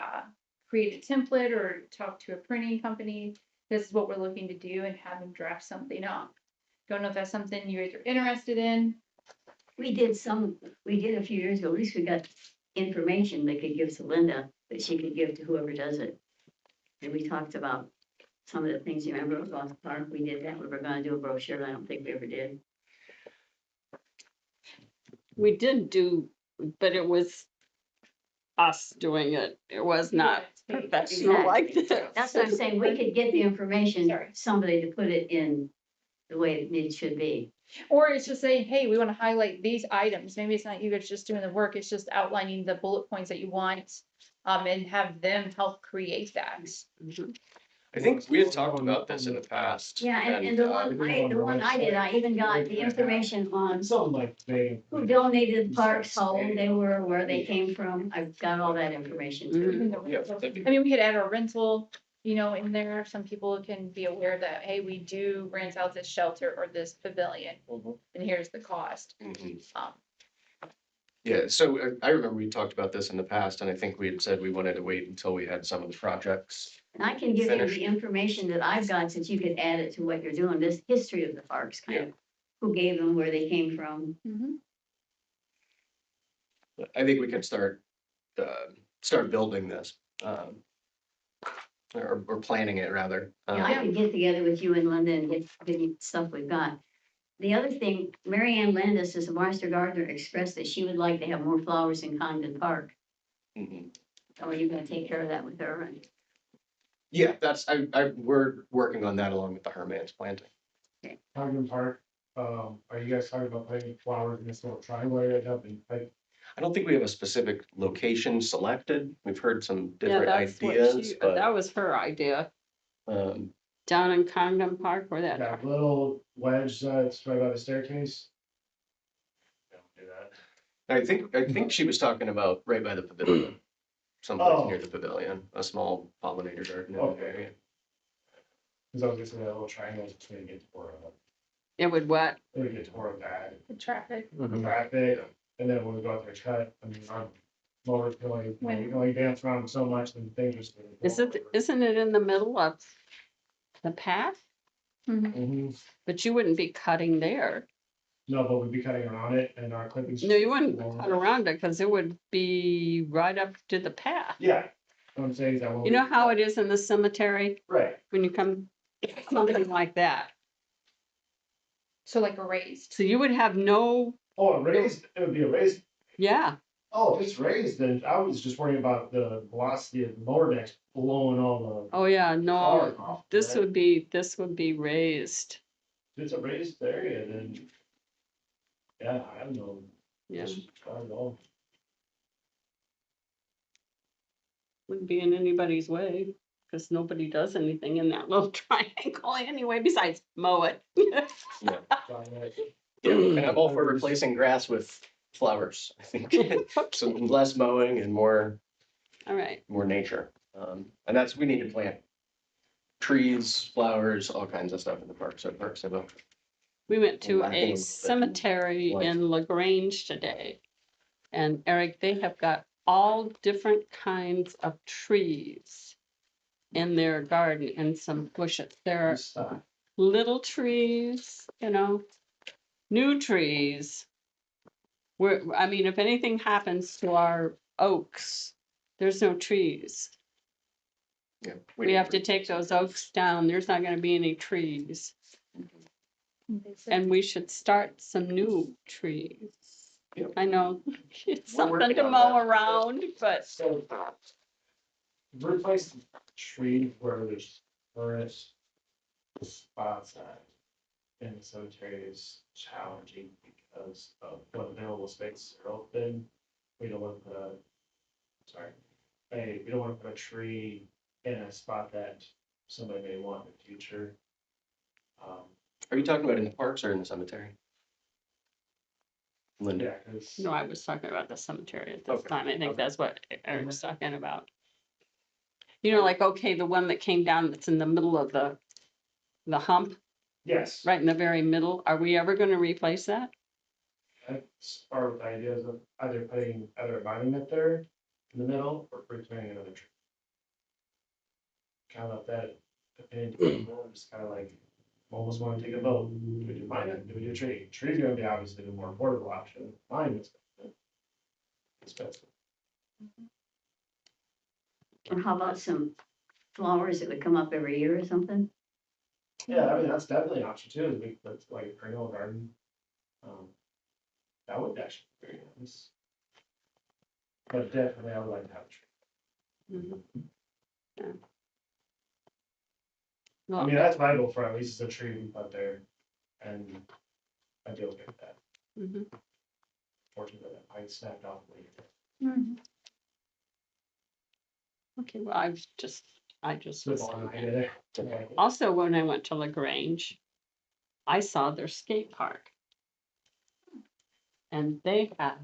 create a template or talk to a printing company, this is what we're looking to do, and have them draft something up. Don't know if that's something you guys are interested in. We did a few years ago, at least we got information they could give to Linda, that she could give to whoever does it. And we talked about some of the things, you remember, Ross Park, we did that, we were gonna do a brochure, and I don't think we ever did. We did do, but it was us doing it. It was not professional like this. That's what I'm saying, we could get the information, Sorry. somebody to put it in the way it should be. Or it's just saying, hey, we want to highlight these items. Maybe it's not you guys just doing the work, it's just outlining the bullet points that you want, and have them help create that. I think we had talked about this in the past. Yeah, and the one I did, I even got the information on Something like they. who donated the parks, how old they were, where they came from, I've got all that information too. Yeah, that'd be- I mean, we could add our rental, in there. Some people can be aware that, hey, we do rent out this shelter or this pavilion, Mhm. and here's the cost. Mhm. Um, Yeah, so I remember we talked about this in the past, and I think we had said we wanted to wait until we had some of the projects. And I can give you Finished. the information that I've got, since you could add it to what you're doing, this history of the parks, kind of, who gave them, where they came from. I think we could start building this, or planning it rather. Yeah, I could get together with you and Linda and get you stuff we've got. The other thing, Mary Ann Landis, as a master gardener, expressed that she would like to have more flowers in Condon Park. Mhm. So are you gonna take care of that with her? Yeah, we're working on that along with the Herman's planting. Cogden Park, are you guys talking about putting flowers in this little triangle area up and like? I don't think we have a specific location selected. We've heard some Yeah, different that's what ideas, she, but, that was her idea, um, down in Condon Park where that, That little wedge that's right by the staircase? Don't do that. I think she was talking about right by the pavilion. Someplace Oh. near the pavilion, a small pollinator garden in Okay. the area. Cause I was gonna say that little triangle is just gonna get tore up. it would what? It would get tore up bad. the traffic. Mhm. Traffic, and then when we go out there to cut, I mean, mowers going dance around so much and things just. Isn't it in the middle of the path? Mhm. But you wouldn't be cutting there. No, but we'd be cutting around it and our clipping. No, you wouldn't cut around it because it would be right up to the path. Yeah, what I'm saying is that. You know how it is in the cemetery Right, when you come, something like that. So like a raised. So you would have no, oh, raised, it would be a raised, yeah, oh, if it's raised, then I was just worrying about the velocity of the mower decks blowing all oh yeah, cars no, off, this right? this would be raised. If it's a raised area, then. Yeah, I don't know. Yeah, I don't know. wouldn't be in anybody's way because nobody does anything in that little triangle anyway, besides mow it. Yeah, and I'm all for replacing grass with flowers, I think. So less mowing and more All right, nature. And that's, we need to plant trees, flowers, all kinds of stuff in the park, so parks have a. we went to Lacking a a little bit. cemetery Like- in LaGrange today. And Eric, they have got all different kinds of trees in their garden and some bushes. There are little trees, you know, new trees. I mean, if anything happens to our oaks, there's no trees. Yeah, We have to take those oaks down. There's not gonna be any trees. And we should start some new trees. Yep. I know, it's We're something working to on mow that. around, but So. Replace the tree where there's forest spots at. In the cemetery is challenging because of what available spaces are open. We don't want to put we don't want to put a tree in a spot that somebody may want in the future. Are you talking about in the parks or in the cemetery? Linda? Yeah, because. no, I was talking about the cemetery at this Okay, time. I think okay. that's what Eric's talking about. You know, like, okay, the one that came down that's in the middle of the hump, Yes. right in the very middle. Are we ever gonna replace that? That's part of the ideas of either a monument there in the middle or planting another tree. Kind of that opinion, to people, just kind of like, almost want to take a vote. Do we do monument? Do we do a tree? Tree's gonna be obviously the more affordable option. Monument's expensive. And how about some flowers that would come up every year or something? Yeah, I mean, that's definitely an option too, is we put like a perennial garden. That would actually be very nice. But definitely I would like to have a tree. Mhm. Yeah. I Well, mean, that's vital for at least a tree we put there, and I deal with that. mhm. Fortunately, that pine snapped off later. Okay, well, I just Slip was. on the idea there. Also, when I went to LaGrange, I saw their skate park. And they have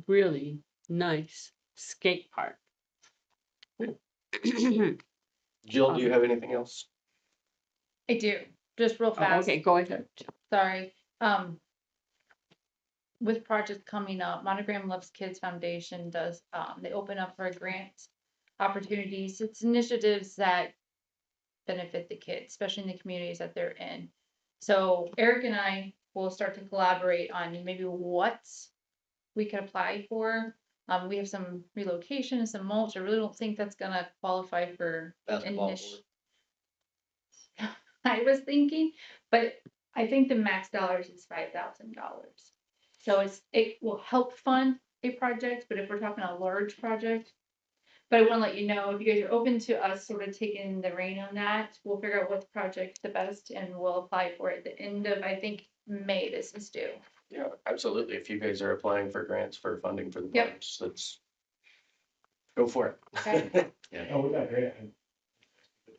really nice skate park. Jill, do you have anything else? I do, just real fast. Okay, go ahead. Sorry, with projects coming up, Monogram Loves Kids Foundation does, they open up for grant opportunities. It's initiatives that benefit the kids, especially in the communities that they're in. So Eric and I will start to collaborate on maybe what we could apply for. We have some relocation and some mulch. I really don't think that's gonna qualify for Basketball initial. I was thinking, but I think the max dollars is $5,000. So it will help fund a project, but if we're talking a large project. But I wanna let you know, if you guys are open to us sort of taking the reign on that, we'll figure out what project's the best and we'll apply for it at the end of, I think, May this is due. Yeah, absolutely. If you guys are applying for grants for funding for the Yep. parks, let's go for it. Okay. Oh, we got great. And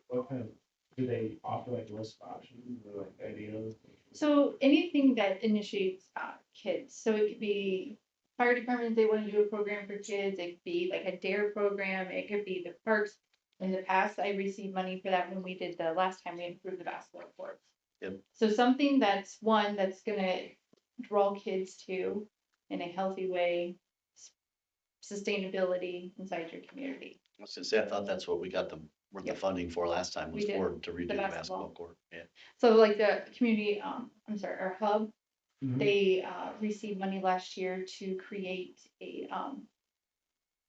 what kind of, do they offer like list of options or like ideas? So anything that initiates kids, so it could be fire department, they want to do a program for kids, it could be like a DARE program, it could be the parks. In the past, I received money for that when we did the last time we improved the basketball courts. Yep. So something that's gonna draw kids to in a healthy way, sustainability inside your community. I was gonna say, I thought that's what we got the Yep. funding for last time, was We did, to redo the basketball. basketball court, yeah. So like the community, I'm sorry, our hub, Mhm. they received money last year to create a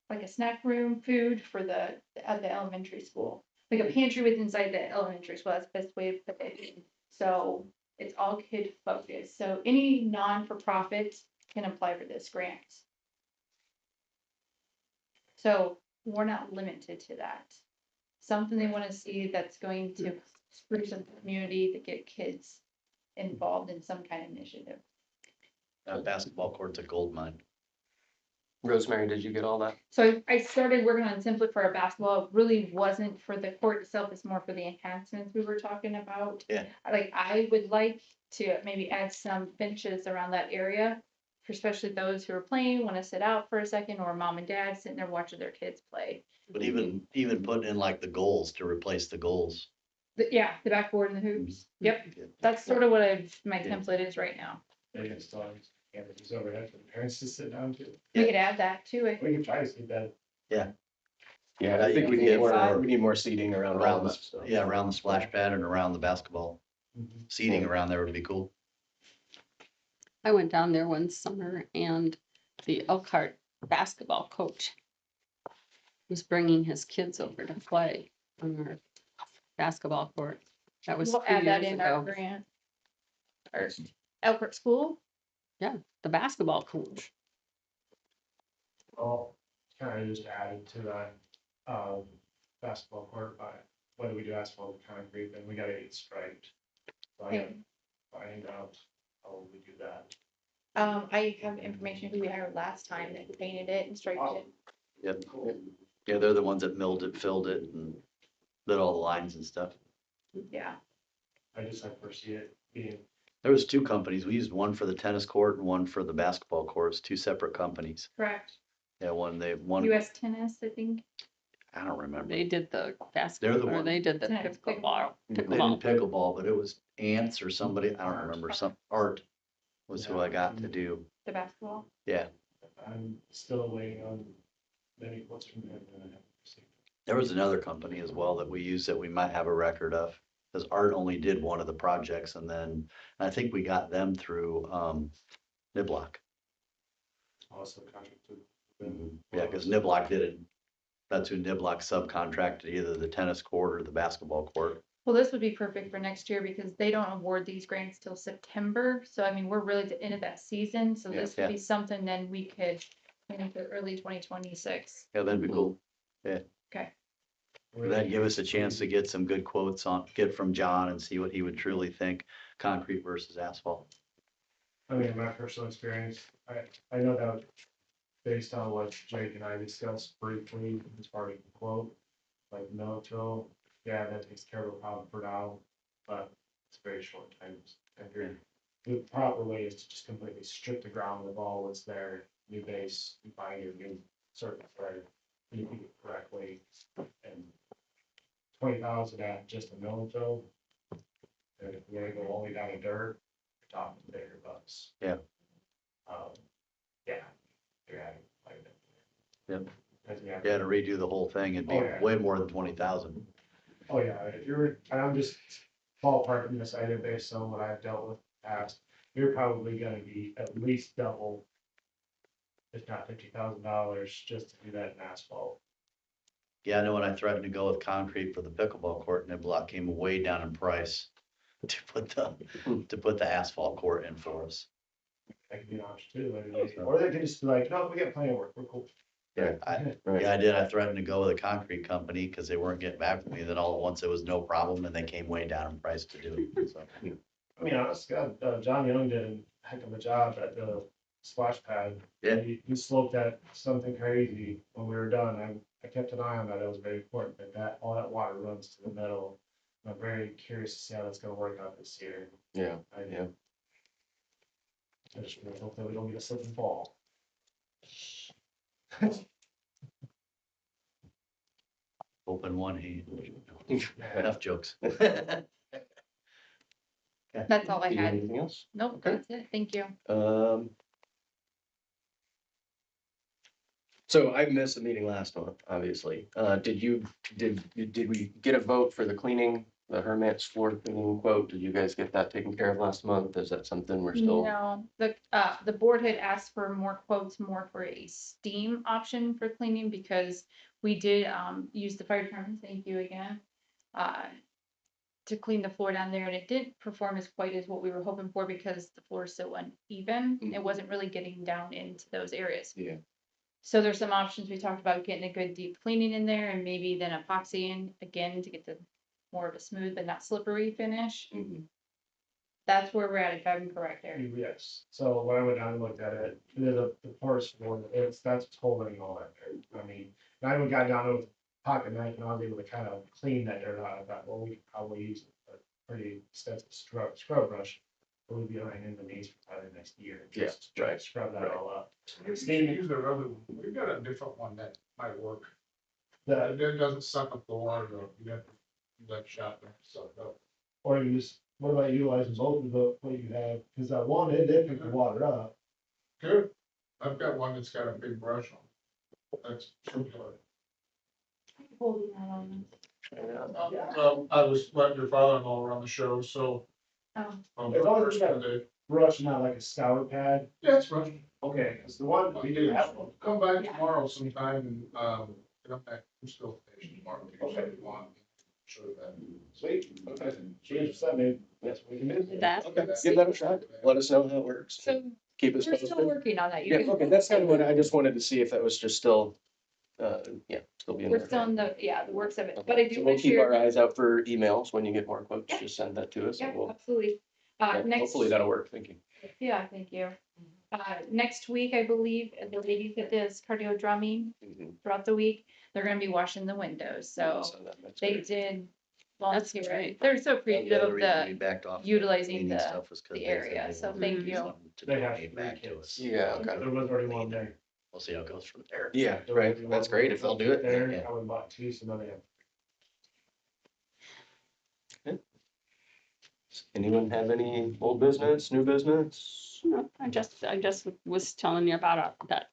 like a snack room, food for the at the elementary school, like a pantry with inside the elementary school. That's the best way to put it. So it's all kid focused. So any non-for-profit can apply for this grant. So we're not limited to that. Something they want to see that's going to spruce up the community, to get kids involved in some kind of initiative. That basketball court's a gold mine. Rosemary, did you get all that? So I started working on template for our basketball. It really wasn't for the court itself, it's more for the enhancements we were talking about. Yeah. Like, I would like to maybe add some benches around that area, for especially those who are playing, want to sit out for a second, or mom and dad sitting there watching their kids play. But even putting in like the goals to replace the goals. Yeah, the backboard and the hoops. Yep, that's sort of what my Yeah. template is right now. They can still have cameras overhead for the parents to sit down to. We Yeah. could add that to it. We can try to see that. Yeah, Yeah, I think we you need can more, get we need more seating around all Around that the, stuff. yeah, around the splash pad and around the basketball. Seating around there would be cool. I went down there one summer and the Elkhart basketball coach was bringing his kids over to play on our basketball court. That was We'll 2 add that years in our ago. grant. Or Elkhart School. The basketball coach. Well, kind of just added to that, basketball court, but whether we do asphalt or concrete, then we gotta get striped. So I gotta find out how we do that. I have information who we hired last time that painted it and striped it. Yep. Yeah, they're the ones that milled it, filled it, and lit all the lines and stuff. Yeah. I just like foresee it being, There was two companies. We used one for the tennis court and one for the basketball courts, two separate companies. Correct. Yeah, one, US Tennis, I think. I don't remember. They did the They're the basketball, or one. they did the Tennis, pickleball. They did Pickleball. pickleball, but it was Ants or somebody, I don't remember, some Art was who I got to do. The basketball. Yeah, I'm still waiting on many quotes from them that I haven't received. there was another company as well that we used that we might have a record of. Cause Art only did one of the projects and then I think we got them through, Niblock. Also contracted. with them. Yeah, cause Niblock did it. That's who Niblock subcontracted, either the tennis court or the basketball court. Well, this would be perfect for next year because they don't award these grants till September. So I mean, we're really at the end of that season. So this would Yeah. be something then we could plan for early 2026. Yeah, that'd be cool. Okay. That'd give us a chance to get some good quotes get from John and see what he would truly think, concrete versus asphalt. I mean, in my personal experience, I know that based on what Jake and I discussed briefly as part of the quote, like Milito, yeah, that takes care of a problem for now, but it's very short times. And the proper way is to just completely strip the ground of all that's there, new base, you find your new circuit thread, you do it correctly, and 20,000 at just a Milito. And if we're gonna go only down to dirt, you're talking bigger bucks. Yeah. Yeah, you're adding quite a bit. Yep. Because, yeah. Yeah, to redo the whole thing, it'd be Oh, yeah. way more than 20,000. Oh, yeah, if you're, and I'm just ballparking this item based on what I've dealt with past, you're probably gonna be at least double, if not $50,000, just to do that in asphalt. Yeah, I know when I threatened to go with concrete for the pickleball court, Niblock came way down in price to put the asphalt court in for us. That could be an option too, I mean, or they can just be like, no, we got plenty of work, we're cool. Yeah, Right. I did. I threatened to go with a concrete company because they weren't getting back with me. Then all at once it was no problem and they came way down in price to do it. So, I mean, honestly, John Young did a heck of a job at the splash pad. Yeah. He sloped that something crazy when we were done. I kept an eye on that. It was very important that all that water runs to the middle. I'm very curious to see how that's gonna work out this year. Yeah, I yeah. I just really hope that we don't get a slip and fall. open one hand. Enough jokes. That's all I Do you had. Anything else? Nope, Okay. that's it. Thank you. So I missed the meeting last month, obviously. Did we get a vote for the cleaning, the Hermits floor cleaning quote? Did you guys get that taken care of last month? Is that something we're still? No, the board had asked for more quotes, more for a steam option for cleaning because we did, use the fire department, thank you again. To clean the floor down there and it didn't perform as quite as what we were hoping for because the floor is so uneven. It Mhm. wasn't really getting down into those areas. Yeah. So there's some options. We talked about getting a good deep cleaning in there and maybe then epoxying again to get the more of a smooth but not slippery finish. Mhm. That's where we're at, if I'm correct, Eric. Yes, so when I went down and looked at it, the parts for it, that's holding all that there. I mean, and I even got down with pocket knife and I was able to kind of clean that dirt out. I thought, well, we could probably use a pretty extensive scrub brush. We'll be behind in the knees for probably the next year. Yeah, Just try to right, scrub that right. all up. You can use the other one. We've got a different one that might work. The, It doesn't suck up the water though. You have to use that shotgun, so no. or you just, what about utilizing both of the, what you have, because that one, it did pick the water up. Good. I've got one that's got a big brush on. That's good. Holding that on. Well, I was letting your father-in-law run the show, so. Oh. As long as you got a brush, not like a scour pad. Yeah, it's Russian. Okay, because the one, we do have one. Come back tomorrow sometime and, get up at Cruceville Station tomorrow. If you want. Show you that. Sweet, okay. Cheers, maybe, that's what we can do. That, Okay, give that a shot. Let us know how it works. So Keep us we're still posted. working on that. Yeah, You okay, that's kind of what I just wanted to see if that was just still, still being. We're worked still on. in the works of it, Okay, but I so do we'll wish keep our you, eyes out for emails when you get more quotes. Yeah. Just send that to us yeah, and we'll, absolutely. yeah, Next, hopefully that'll work. Thank you. yeah, thank you. Next week, I believe, the ladies that does cardio drumming Mhm. throughout the week, they're gonna be washing the windows, so That's they great. did. That's volunteer. great. They're so The appreciative other of reason we the, backed off utilizing cleaning the- stuff was 'cause the they said area, they so wanted thank to do you. something to They have donate 3 back to kids. us. Yeah, okay. There was already one there. We'll see how it goes from there. Yeah, right. That's great if they'll do it. There, Yeah. I would bought 2, so now they have. Anyone have any old business, new business? no, I just was telling you about that.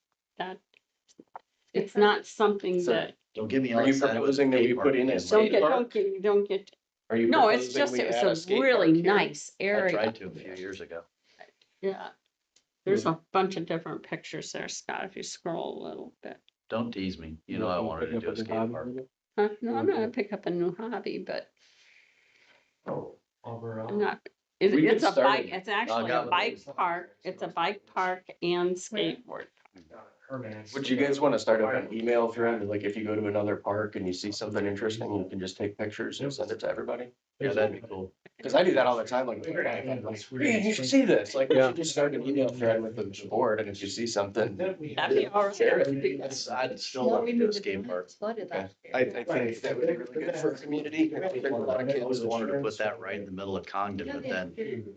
It's not something So- that, Don't get me all Are you excited with proposing that we skate put park in a again. skate park? don't get, Are you no, it's proposing just, we it add a was a skate really park here? nice I area. tried to a few years ago. Yeah. There's a bunch of different pictures there, Scott, if you scroll a little bit. Don't tease me. You know I wanted to do a skate park. Huh? No, I'm not gonna pick up a new hobby, but Oh, overall. I'm not, We it's could a start bike, it. it's actually got a it. bike park, it's a bike park and skateboard. Would you guys want to start up an email thread? Like if you go to another park and you see something interesting, you can just take pictures and send it to everybody? Yeah, that'd be cool. Cause I do that all the time, like, man, you should see this, like, you Yeah. should just start an email thread with the board, and if you see something, That'd be all right. share it. I'd still No, love we to do a moved it skate down. park. It's flooded last year. I think that would be really good for our community. I think there's a lot of I kids always that wanted to put that right in the middle of Congdon, No, but they- then,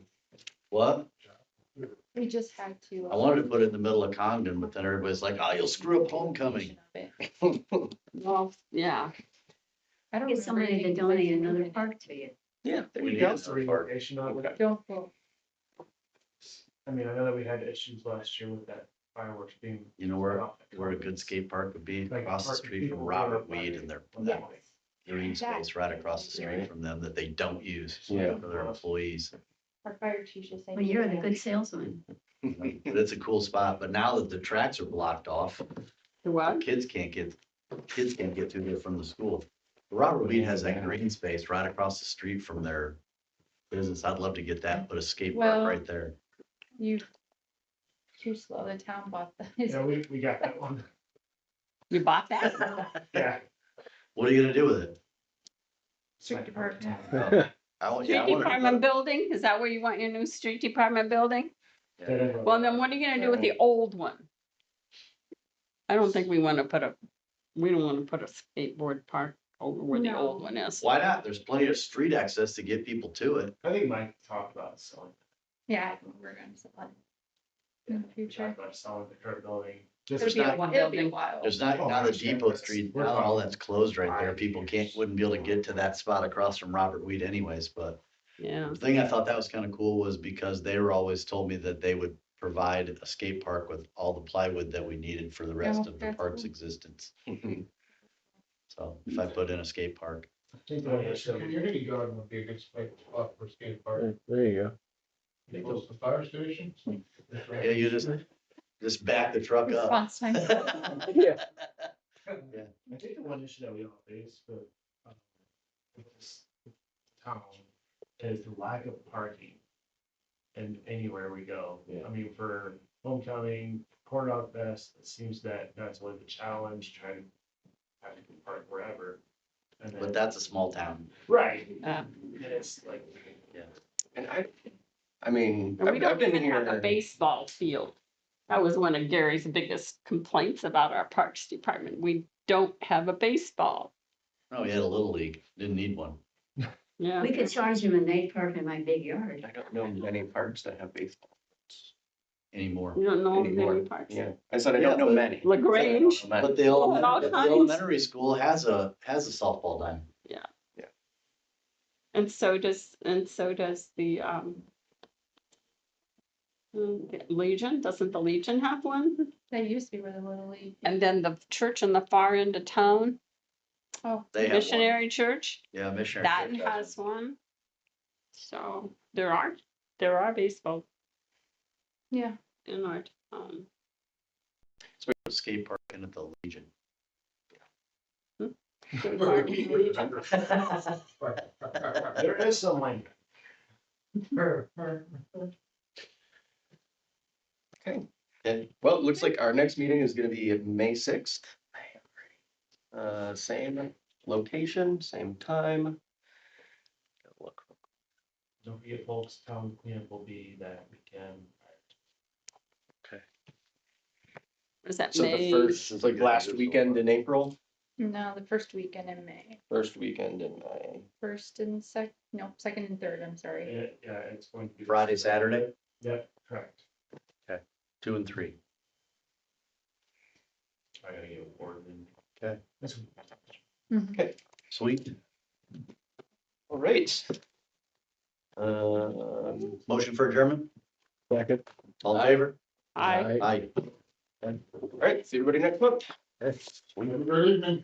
what? We just had to. I wanted to put it in the middle of Congdon, but then everybody's like, oh, you'll screw up homecoming. Well, yeah, I don't. Get somebody to donate another park to you. Yeah. there We you got go. the relocation of it. Don't quote. I mean, I know that we had issues last year with that fireworks being. You know where a good skate park would be? Like, Across the park street from people Robert were- Weed and their Yes. green space right across the street from them that they don't use Yeah. for their employees. Our fire chief just saying. Well, you're the good salesman. But it's a cool spot, but now that the tracks are blocked off, the what? kids can't get through there from the school. Robert Weed has that green space right across the street from their business. I'd love to get that, put a skate Well- park right there. You. Too slow, the town bought that. Yeah, we got that one. You bought that? Yeah. What are you gonna do with it? Street department. I want, Street yeah, I wanted to department put- building, is that where you want your new street department building? Yeah. Well, then what are you gonna do with the old one? I don't think we don't wanna put a skateboard park over where the old No. one is. Why not? There's plenty of street access to get people to it. I think Mike talked about selling. Yeah, I think we're gonna supply. In the We future. talked about selling the current building. It'll Just be a not- while, it'll be a while. There's not, Oh, now the gosh, yeah, Depot that's- Street, we're now all fine. that's closed right there. People wouldn't be able to get to that spot across from Robert Weed anyways, but Yeah, the thing I thought that was kind of cool was because they were always told me that they would provide a skate park with all the plywood that we needed for the rest of the that's park's cool. existence. So if I put in a skate park, I think the initial- Community garden would be a good spot for skate park. There you go. Close to the fire station. yeah, you just back the truck up. Response time. Yeah. I think the one issue that we all face with this town is the lack of parking. And anywhere we go, Yeah. I mean, for homecoming, Corn Dog Fest, it seems that that's really the challenge, trying to have to park wherever. And But then, that's a small town. right, Yeah. and it's like, And I mean, And we I've don't been even have a here, baseball field. That was one of Gary's biggest complaints about our Parks Department. We don't have a baseball. Oh, we had a little league, didn't need one. Yeah. We could charge them and they park in my big yard. I don't know many parks that have baseball Anymore. You don't know of anymore. many parks. Yeah, I said I Yeah, don't know but- many. LaGrange. But the Well, all elementary, the kinds. elementary school has a softball diamond. And so does the Legion. Doesn't the Legion have one? That used to be where the Little League. And then the church in the far end of town, Oh, They have one. Missionary Church, Yeah, missionary. that church has one. So there are baseball yeah. in our town. So we have a skate park in at the Legion. there is some like, Okay. Well, it looks like our next meeting is gonna be May 6th. Same location, same time. Look, don't forget folks, town cleanup will be that weekend. Was that so the May? first, it's like last weekend in April, No, the first weekend in May. first weekend in May. Second and third, I'm sorry. Yeah, it's going to be. Friday, Saturday, Yep, correct. 2 and 3. I gotta get a board and. Okay. Mhm. Sweet. All right. Motion for adjournment? Second. All in favor? I Aye. All right, see everybody next month. Good evening.